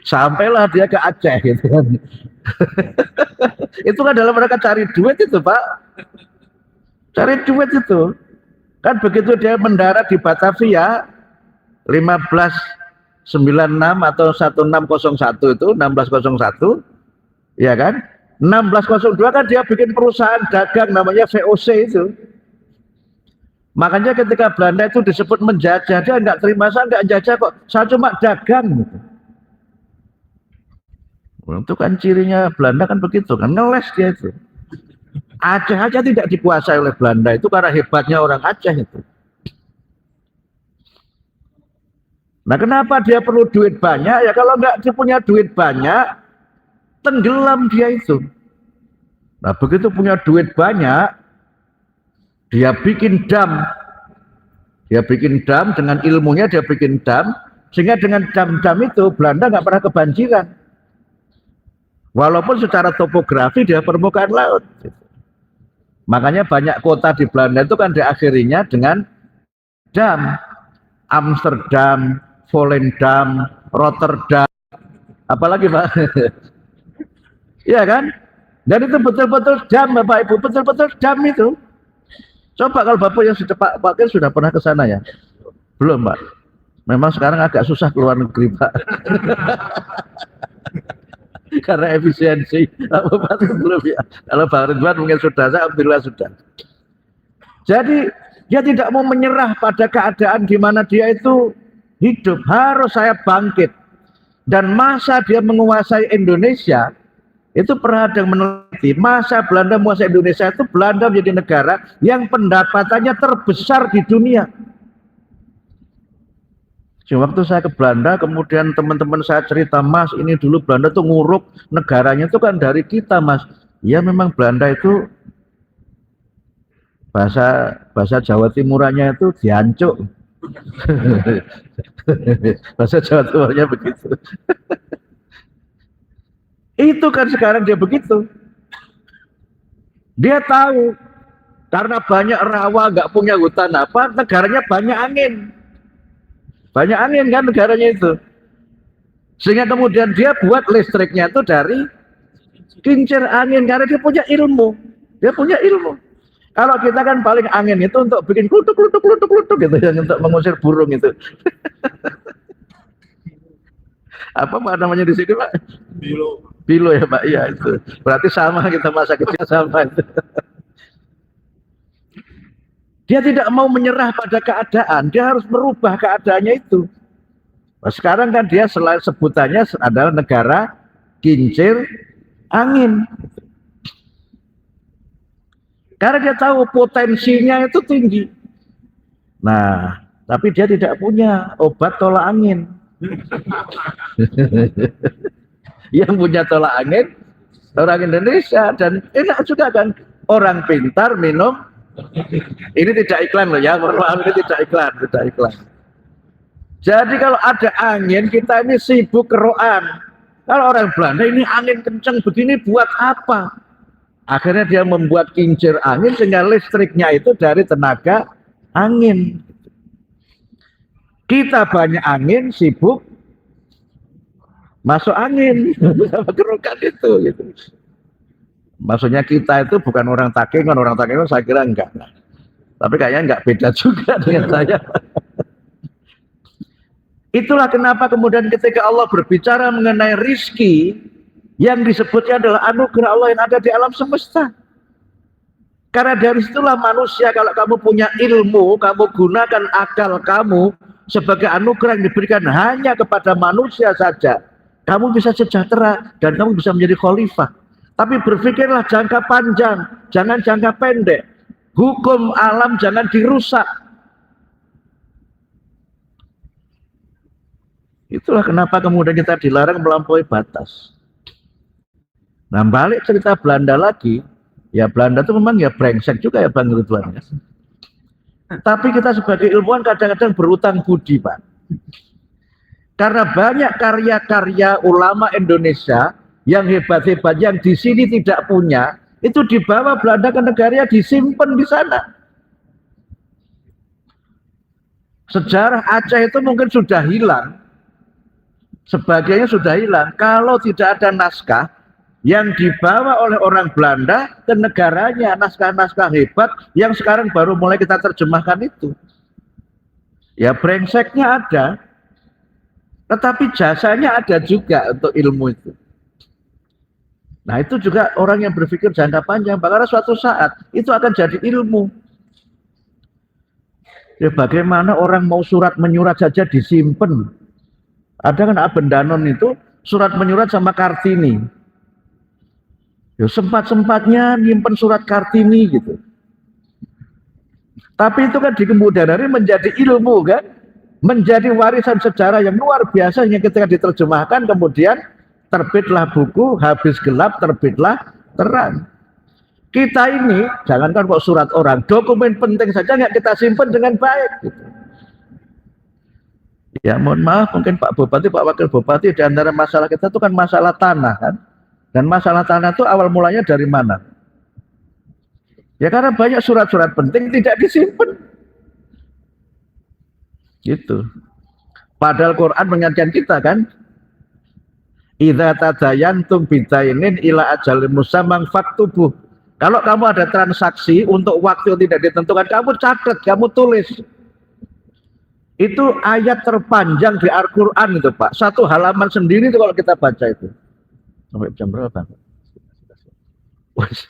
Sampailah dia ke Aceh gitu kan. Itu kan dalam mereka cari duit itu Pak. Cari duit itu. Kan begitu dia mendarat di Batavia 1596 atau 1601 itu 1601 ya kan 1602 kan dia bikin perusahaan dagang namanya VOC itu. Makanya ketika Belanda itu disebut menjajah, dia nggak terima, saya nggak jajah kok, saya cuma dagang gitu. Itu kan cirinya Belanda kan begitu kan, ngeles dia itu. Aceh aja tidak dikuasai oleh Belanda itu karena hebatnya orang Aceh itu. Nah kenapa dia perlu duit banyak? Ya kalau nggak dia punya duit banyak, tenggelam dia itu. Nah begitu punya duit banyak, dia bikin dam. Dia bikin dam dengan ilmunya, dia bikin dam. Sehingga dengan dam-dam itu Belanda nggak pernah kebanjiran. Walaupun secara topografi dia permukaan laut. Makanya banyak kota di Belanda itu kan diakhirinya dengan dam. Amsterdam, Volendam, Rotterdam, apalagi Pak? Iya kan? Dan itu betul-betul dam Bapak Ibu, betul-betul dam itu. Coba kalau Bapak yang sudah Pak sudah pernah ke sana ya? Belum Pak. Memang sekarang agak susah keluar negeri Pak. Karena efisiensi. Bapak belum ya. Kalau Pak Ridwan mungkin sudah, saya alhamdulillah sudah. Jadi dia tidak mau menyerah pada keadaan di mana dia itu hidup. Harus saya bangkit. Dan masa dia menguasai Indonesia, itu pernah ada yang meneliti, masa Belanda menguasai Indonesia itu Belanda menjadi negara yang pendapatannya terbesar di dunia. Waktu saya ke Belanda, kemudian teman-teman saya cerita, Mas, ini dulu Belanda tuh nguruk negaranya itu kan dari kita, Mas. Ya memang Belanda itu bahasa Jawa Timurannya itu diancuk. Bahasa Jawa Timurnya begitu. Itu kan sekarang dia begitu. Dia tahu karena banyak rawa, nggak punya hutan apa, negaranya banyak angin. Banyak angin kan negaranya itu. Sehingga kemudian dia buat listriknya itu dari kincir angin karena dia punya ilmu. Dia punya ilmu. Kalau kita kan paling angin itu untuk bikin klutuk gitu, yang untuk mengusir burung itu. Apa Pak namanya di sini Pak? Bilo. Bilo ya Pak, iya itu. Berarti sama kita masa kecil sama itu. Dia tidak mau menyerah pada keadaan, dia harus merubah keadaannya itu. Nah, sekarang kan dia selain sebutannya adalah negara kincir angin. Karena dia tahu potensinya itu tinggi. Nah, tapi dia tidak punya obat tolak angin. Yang punya tolak angin orang Indonesia, dan enak juga kan, orang pintar minum. Ini tidak iklan loh ya, mohon maaf, ini tidak iklan. Jadi kalau ada angin, kita ini sibuk keroan. Kalau orang Belanda, ini angin kenceng begini buat apa? Akhirnya dia membuat kincir angin sehingga listriknya itu dari tenaga angin. Kita banyak angin, sibuk masuk angin, kerokan itu gitu. Maksudnya kita itu bukan orang Takengon, saya kira enggak. Tapi kayaknya enggak beda juga dengan saya. Itulah kenapa kemudian ketika Allah berbicara mengenai rizki, yang disebutnya adalah anugerah Allah yang ada di alam semesta. Karena dari situlah manusia, kalau kamu punya ilmu, kamu gunakan akal kamu sebagai anugerah yang diberikan hanya kepada manusia saja, kamu bisa sejahtera dan kamu bisa menjadi khalifah. Tapi berpikirlah jangka panjang, jangan jangka pendek. Hukum alam jangan dirusak. Itulah kenapa kemudian kita dilarang melampaui batas. Nah, balik cerita Belanda lagi, ya Belanda itu memang ya brengsek juga ya Bang Ridwan. Tapi kita sebagai ilmuwan kadang-kadang berutang budi Pak. Karena banyak karya-karya ulama Indonesia yang hebat-hebat, yang di sini tidak punya, itu dibawa Belanda ke negaranya, disimpan di sana. Sejarah Aceh itu mungkin sudah hilang, sebagainya sudah hilang, kalau tidak ada naskah yang dibawa oleh orang Belanda ke negaranya, naskah-naskah hebat yang sekarang baru mulai kita terjemahkan itu. Ya brengseknya ada, tetapi jasanya ada juga untuk ilmu itu. Nah itu juga orang yang berpikir jangka panjang, karena suatu saat itu akan jadi ilmu. Ya bagaimana orang mau surat menyurat saja disimpan. Ada kan Abendanon itu surat menyurat sama Kartini. Ya sempat-sempatnya nyimpen surat Kartini gitu. Tapi itu kan kemudian hari menjadi ilmu kan, menjadi warisan sejarah yang luar biasa yang ketika diterjemahkan kemudian terbitlah buku, habis gelap terbitlah terang. Kita ini jangankan kok surat orang, dokumen penting saja nggak kita simpan dengan baik gitu. Ya mohon maaf, mungkin Pak Bupati, Pak Wakil Bupati, di antara masalah kita itu kan masalah tanah kan. Dan masalah tanah itu awal mulanya dari mana? Ya karena banyak surat-surat penting tidak disimpan. Gitu. Padahal Quran mengingatkan kita kan, idza tadayantum bidainin ila ajalin musamman faktubuh. Kalau kamu ada transaksi untuk waktu yang tidak ditentukan, kamu catat, kamu tulis. Itu ayat terpanjang di Al-Quran itu Pak. Satu halaman sendiri itu kalau kita baca itu. Sampai jam berapa?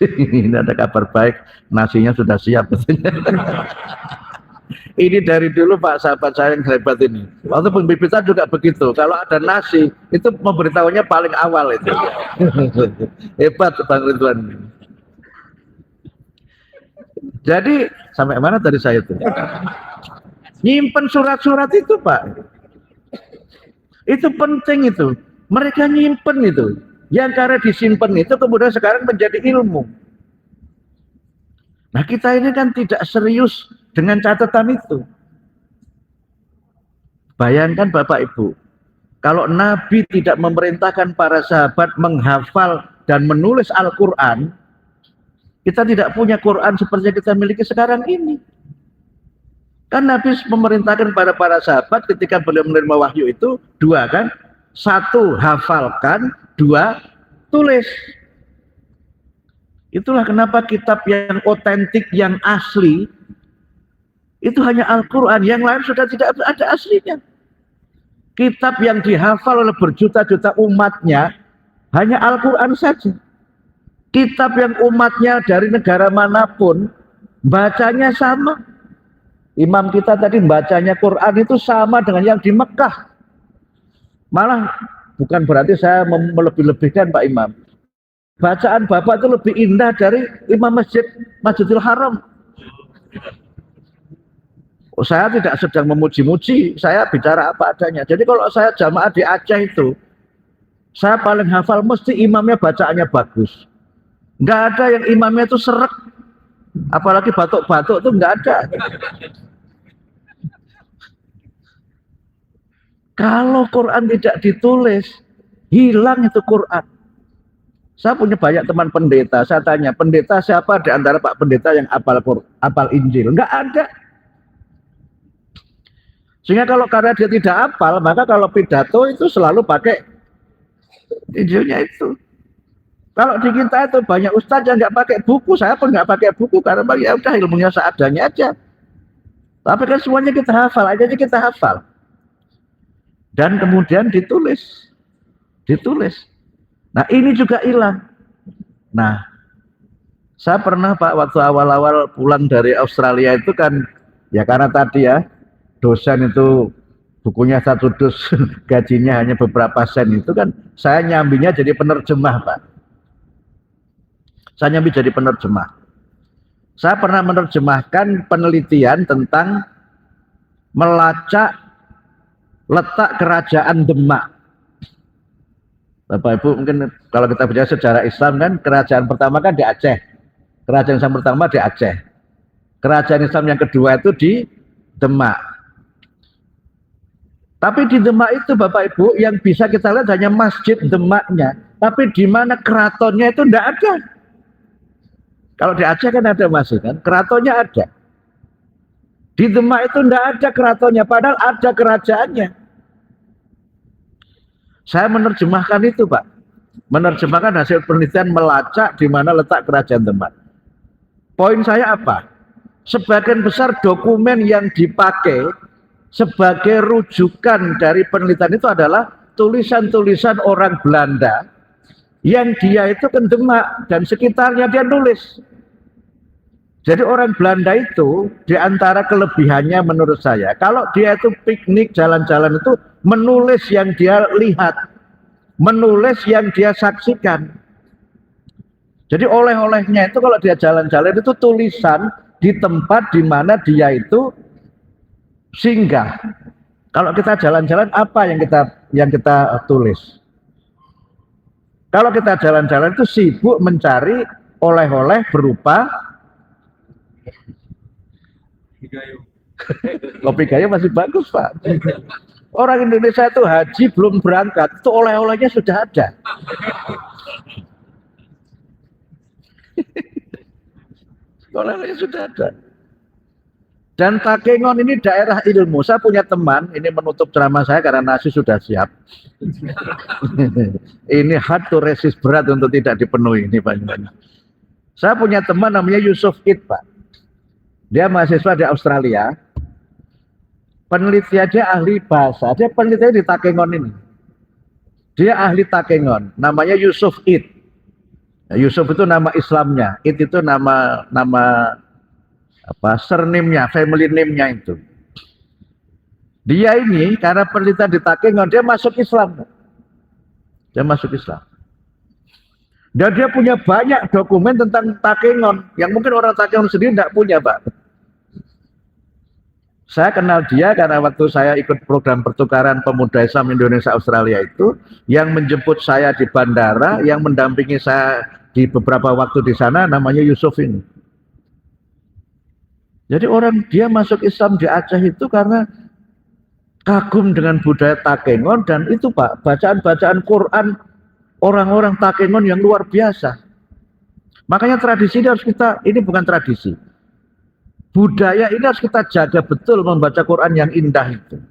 Ini ada kabar baik, nasinya sudah siap. Ini dari dulu Pak, sahabat saya yang hebat ini. Waktu pembibitan juga begitu. Kalau ada nasi, itu memberitahunya paling awal itu. Hebat Bang Ridwan. Jadi sampai mana tadi saya itu? Nyimpen surat-surat itu Pak. Itu penting itu. Mereka nyimpen itu. Yang karena disimpan itu kemudian sekarang menjadi ilmu. Nah kita ini kan tidak serius dengan catatan itu. Bayangkan Bapak Ibu, kalau Nabi tidak memerintahkan para sahabat menghafal dan menulis Al-Quran, kita tidak punya Quran seperti yang kita miliki sekarang ini. Kan Nabi memerintahkan pada para sahabat ketika beliau menerima wahyu itu dua kan, satu hafalkan, dua tulis. Itulah kenapa kitab yang otentik, yang asli, itu hanya Al-Quran, yang lain sudah tidak ada aslinya. Kitab yang dihafal oleh berjuta-juta umatnya, hanya Al-Quran saja. Kitab yang umatnya dari negara manapun, bacanya sama. Imam kita tadi bacanya Quran itu sama dengan yang di Mekah. Malah bukan berarti saya melebih-lebihkan Pak Imam. Bacaan Bapak itu lebih indah dari Imam Masjidil Haram. Saya tidak sedang memuji-muji, saya bicara apa adanya. Jadi kalau saya jamaah di Aceh itu, saya paling hafal mesti imamnya bacaannya bagus. Nggak ada yang imamnya itu seret, apalagi batuk-batuk itu nggak ada. Kalau Quran tidak ditulis, hilang itu Quran. Saya punya banyak teman pendeta, saya tanya, pendeta siapa di antara Pak Pendeta yang apal Injil? Enggak ada. Sehingga kalau karena dia tidak hafal, maka kalau pidato itu selalu pakai Injilnya itu. Kalau di kita itu banyak ustadz yang nggak pakai buku, saya pun nggak pakai buku karena ya udah ilmunya seadanya aja. Tapi kan semuanya kita hafal, aja kita hafal. Dan kemudian ditulis. Nah ini juga hilang. Nah, saya pernah Pak waktu awal-awal pulang dari Australia itu kan, ya karena tadi ya, dosen itu bukunya 1 dus, gajinya hanya beberapa sen, itu kan saya nyambinya jadi penerjemah Pak. Saya nyambi jadi penerjemah. Saya pernah menerjemahkan penelitian tentang melacak letak kerajaan Demak. Bapak Ibu mungkin kalau kita bicara sejarah Islam kan kerajaan pertama kan di Aceh. Kerajaan Islam pertama di Aceh. Kerajaan Islam yang kedua itu di Demak. Tapi di Demak itu Bapak Ibu yang bisa kita lihat hanya masjid Demaknya. Tapi di mana keratonnya itu tidak ada. Kalau di Aceh kan ada masjid kan, keratonnya ada. Di Demak itu tidak ada keratonnya, padahal ada kerajaannya. Saya menerjemahkan itu Pak, menerjemahkan hasil penelitian melacak di mana letak kerajaan Demak. Poin saya apa? Sebagian besar dokumen yang dipakai sebagai rujukan dari penelitian itu adalah tulisan-tulisan orang Belanda yang dia itu ke Demak dan sekitarnya dia nulis. Jadi orang Belanda itu diantara kelebihannya menurut saya, kalau dia itu piknik jalan-jalan itu menulis yang dia lihat, menulis yang dia saksikan. Jadi oleh-olehnya itu kalau dia jalan-jalan itu tulisan di tempat di mana dia itu singgah. Kalau kita jalan-jalan apa yang kita tulis? Kalau kita jalan-jalan itu sibuk mencari oleh-oleh berupa kopi gayo masih bagus Pak. Orang Indonesia itu haji belum berangkat, itu oleh-olehnya sudah ada. Oleh-olehnya sudah ada. Dan Takengon ini daerah ilmu. Saya punya teman, ini menutup ceramah saya karena nasi sudah siap. Ini hard to resist, berat untuk tidak dipenuhi ini Pak. Saya punya teman namanya Yusuf Id Pak. Dia mahasiswa di Australia. Penelitiannya ahli bahasa. Dia penelitiannya di Takengon ini. Dia ahli Takengon. Namanya Yusuf Id. Nah, Yusuf itu nama Islamnya. Id itu nama surname-nya, family name-nya itu. Dia ini karena penelitian di Takengon dia masuk Islam. Dia masuk Islam. Dan dia punya banyak dokumen tentang Takengon yang mungkin orang Takengon sendiri tidak punya Pak. Saya kenal dia karena waktu saya ikut program pertukaran pemuda Islam Indonesia Australia itu, yang menjemput saya di bandara, yang mendampingi saya di beberapa waktu di sana namanya Yusuf ini. Jadi dia masuk Islam di Aceh itu karena kagum dengan budaya Takengon, dan itu Pak, bacaan-bacaan Quran orang-orang Takengon yang luar biasa. Makanya tradisi ini harus ini bukan tradisi. Budaya ini harus kita jaga betul, membaca Quran yang indah itu.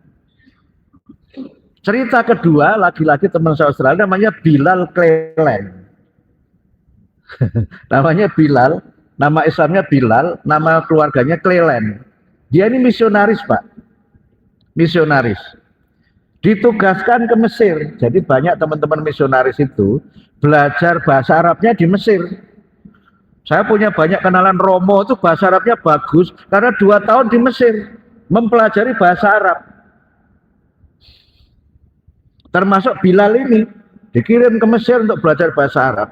Cerita kedua, lagi-lagi teman saya Australia namanya Bilal Kleleng. Namanya Bilal, nama Islamnya Bilal, nama keluarganya Klelen. Dia ini misionaris, Pak. Misionaris. Ditugaskan ke Mesir. Jadi banyak teman-teman misionaris itu belajar bahasa Arabnya di Mesir. Saya punya banyak kenalan Romo itu bahasa Arabnya bagus karena 2 tahun di Mesir mempelajari bahasa Arab. Termasuk Bilal ini dikirim ke Mesir untuk belajar bahasa Arab.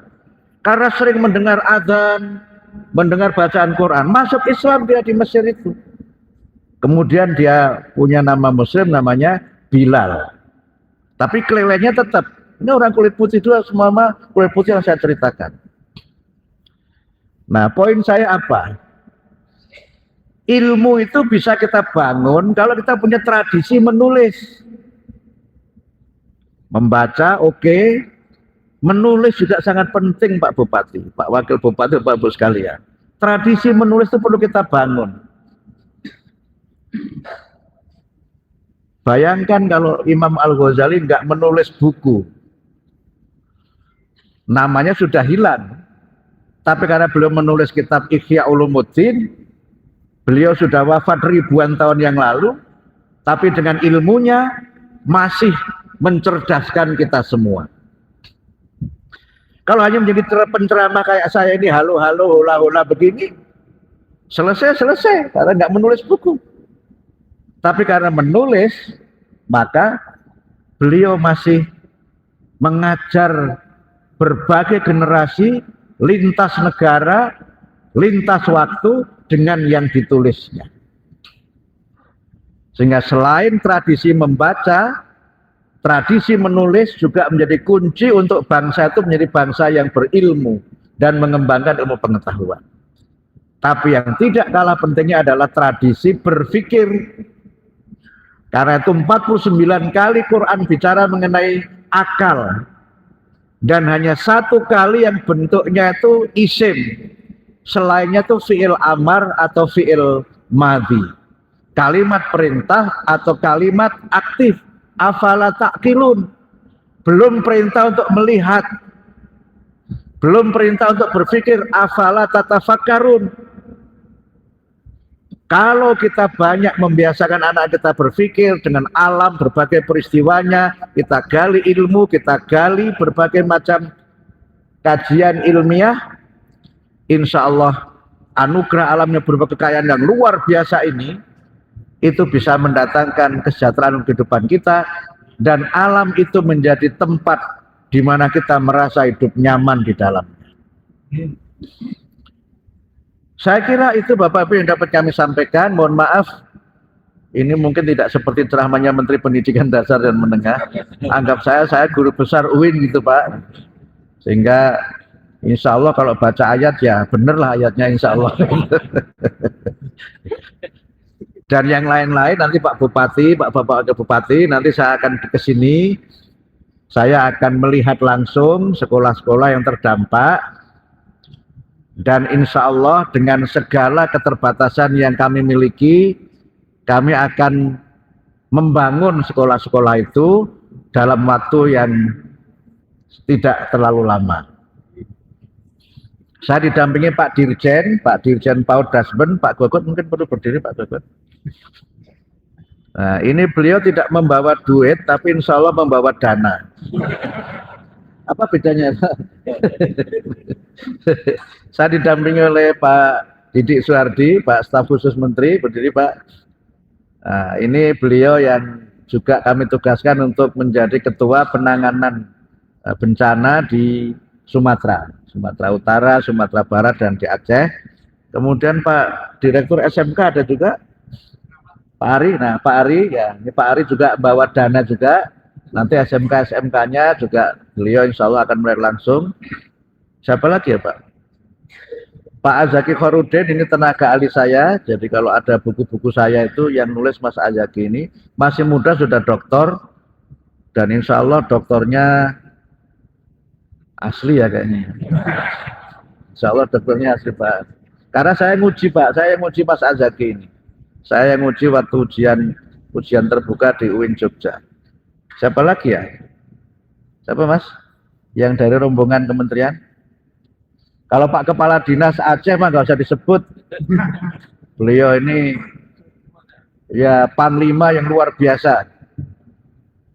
Karena sering mendengar adzan, mendengar bacaan Quran, masuk Islam dia di Mesir itu. Kemudian dia punya nama Muslim namanya Bilal. Tapi kelelenya tetap. Ini orang kulit putih dua, semua kulit putih yang saya ceritakan. Nah, poin saya apa? Ilmu itu bisa kita bangun kalau kita punya tradisi menulis. Membaca, oke. Menulis juga sangat penting, Pak Bupati, Pak Wakil Bupati, Pak Ibu sekalian. Tradisi menulis itu perlu kita bangun. Bayangkan kalau Imam Al-Ghazali nggak menulis buku. Namanya sudah hilang. Tapi karena beliau menulis kitab Ihya Ulumuddin, beliau sudah wafat ribuan tahun yang lalu, tapi dengan ilmunya masih mencerdaskan kita semua. Kalau hanya menjadi penceramah kayak saya ini, halo-halo, hola-hola begini, selesai, karena nggak menulis buku. Tapi karena menulis, maka beliau masih mengajar berbagai generasi, lintas negara, lintas waktu dengan yang ditulisnya. Sehingga selain tradisi membaca, tradisi menulis juga menjadi kunci untuk bangsa itu menjadi bangsa yang berilmu dan mengembangkan ilmu pengetahuan. Tapi yang tidak kalah pentingnya adalah tradisi berpikir. Karena itu 49 kali Quran bicara mengenai akal. Dan hanya 1 kali yang bentuknya itu isim. Selainnya itu fi'il amar atau fi'il madhi. Kalimat perintah atau kalimat aktif. Afala ta'qilun. Belum perintah untuk melihat, belum perintah untuk berpikir. Afala tatafakkarun. Kalau kita banyak membiasakan anak kita berpikir dengan alam berbagai peristiwanya, kita gali ilmu, kita gali berbagai macam kajian ilmiah, insya Allah anugerah alamnya berupa kekayaan yang luar biasa ini, itu bisa mendatangkan kesejahteraan kehidupan kita, dan alam itu menjadi tempat di mana kita merasa hidup nyaman di dalamnya. Saya kira itu Bapak Ibu yang dapat kami sampaikan. Mohon maaf, ini mungkin tidak seperti ceramahnya Menteri Pendidikan Dasar dan Menengah. Anggap saya guru besar UIN gitu Pak. Sehingga insya Allah kalau baca ayat ya benerlah ayatnya insya Allah. Dan yang lain-lain nanti Pak Bupati, Pak Bapak Wakil Bupati, nanti saya akan ke sini, saya akan melihat langsung sekolah-sekolah yang terdampak, dan insya Allah dengan segala keterbatasan yang kami miliki, kami akan membangun sekolah-sekolah itu dalam waktu yang tidak terlalu lama. Saya didampingi Pak Dirjen PAUD Dasben, Pak Gogot mungkin perlu berdiri Pak Gogot. Nah, ini beliau tidak membawa duit, tapi insya Allah membawa dana. Apa bedanya Pak? Saya didampingi oleh Pak Didik Suhardi, Pak Staf Khusus Menteri, berdiri Pak. Nah, ini beliau yang juga kami tugaskan untuk menjadi Ketua Penanganan Bencana di Sumatera Utara, Sumatera Barat, dan di Aceh. Kemudian Pak Direktur SMK ada juga, Pak Ari. Nah, Pak Ari ya, ini Pak Ari juga bawa dana juga. Nanti SMK-nya juga beliau insya Allah akan melihat langsung. Siapa lagi ya Pak? Pak Azaki Khorudin, ini tenaga ahli saya. Jadi kalau ada buku-buku saya itu yang nulis Mas Azaki ini, masih muda sudah doktor. Dan insya Allah doktornya asli ya kayaknya. Insya Allah dokternya asli Pak. Karena saya nguji Pak, saya nguji Mas Azaki ini. Saya nguji waktu ujian terbuka di UIN Jogja. Siapa lagi ya? Siapa Mas? Yang dari rombongan kementerian? Kalau Pak Kepala Dinas Aceh mah nggak usah disebut. Beliau ini ya panglima yang luar biasa.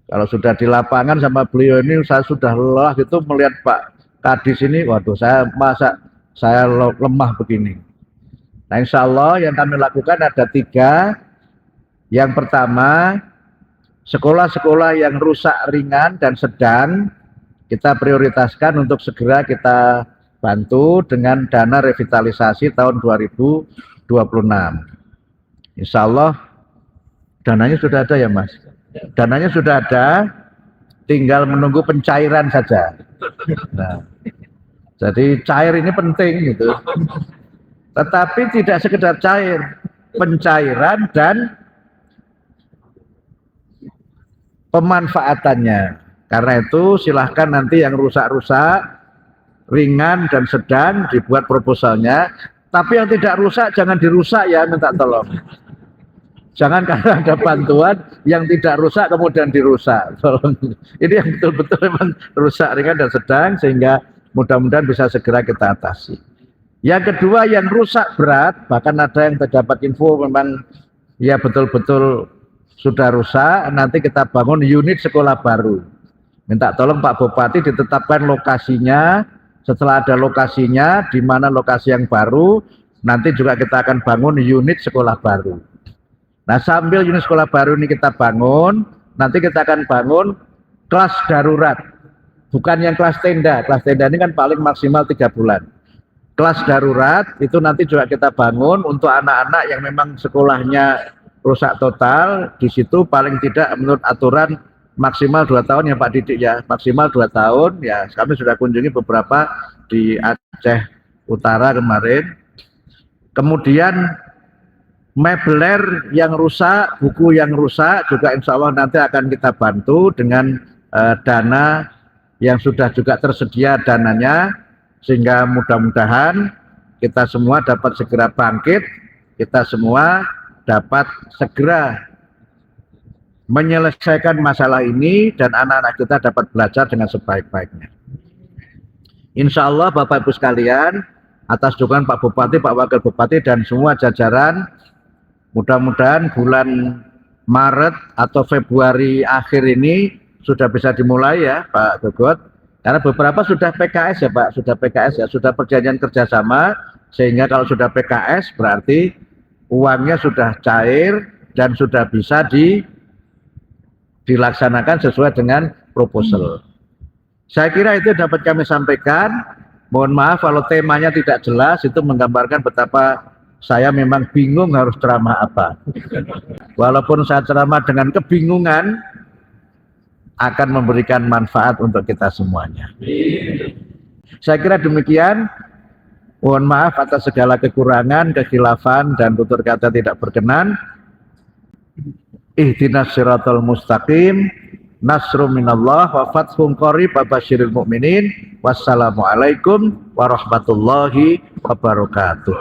Kalau sudah di lapangan sama beliau ini saya sudah lelah gitu melihat Pak Kadis ini, waduh saya lemah begini. Nah insya Allah yang kami lakukan ada 3. Yang pertama, sekolah-sekolah yang rusak ringan dan sedang kita prioritaskan untuk segera kita bantu dengan dana revitalisasi tahun 2026. Insya Allah dananya sudah ada ya Mas? Dananya sudah ada, tinggal menunggu pencairan saja. Nah, jadi cair ini penting gitu. Tetapi tidak sekedar cair, pencairan dan pemanfaatannya. Karena itu silahkan nanti yang rusak-rusak, ringan dan sedang dibuat proposalnya. Tapi yang tidak rusak jangan dirusak ya, minta tolong. Jangan karena ada bantuan yang tidak rusak kemudian dirusak. Tolong. Ini yang betul-betul memang rusak ringan dan sedang sehingga mudah-mudahan bisa segera kita atasi. Yang kedua yang rusak berat, bahkan ada yang terdapat info memang ya betul-betul sudah rusak, nanti kita bangun unit sekolah baru. Minta tolong Pak Bupati ditetapkan lokasinya, setelah ada lokasinya, di mana lokasi yang baru, nanti juga kita akan bangun unit sekolah baru. Nah sambil unit sekolah baru ini kita bangun, nanti kita akan bangun kelas darurat. Bukan yang kelas tenda ini kan paling maksimal 3 bulan. Kelas darurat itu nanti juga kita bangun untuk anak-anak yang memang sekolahnya rusak total. Di situ paling tidak menurut aturan maksimal 2 tahun ya Pak Didik ya, maksimal 2 tahun ya. Kami sudah kunjungi beberapa di Aceh Utara kemarin. Kemudian mebeler yang rusak, buku yang rusak juga insya Allah nanti akan kita bantu dengan dana yang sudah juga tersedia dananya, sehingga mudah-mudahan kita semua dapat segera bangkit, kita semua dapat segera menyelesaikan masalah ini dan anak-anak kita dapat belajar dengan sebaik-baiknya. Insya Allah Bapak Ibu sekalian, atas dukungan Pak Bupati, Pak Wakil Bupati dan semua jajaran, mudah-mudahan bulan Maret atau Februari akhir ini sudah bisa dimulai ya Pak Gogot. Karena beberapa sudah PKS ya Pak, sudah PKS ya, sudah perjanjian kerjasama, sehingga kalau sudah PKS berarti uangnya sudah cair dan sudah bisa dilaksanakan sesuai dengan proposal. Saya kira itu dapat kami sampaikan. Mohon maaf kalau temanya tidak jelas, itu menggambarkan betapa saya memang bingung harus ceramah apa. Walaupun saya ceramah dengan kebingungan, akan memberikan manfaat untuk kita semuanya. Saya kira demikian. Mohon maaf atas segala kekurangan, kekhilafan, dan tutur kata tidak berkenan. Ihdinas siratal mustaqim, nasrum minallah wa fathun qarib wa basyiril mu'minin. Wassalamualaikum warahmatullahi wabarakatuh.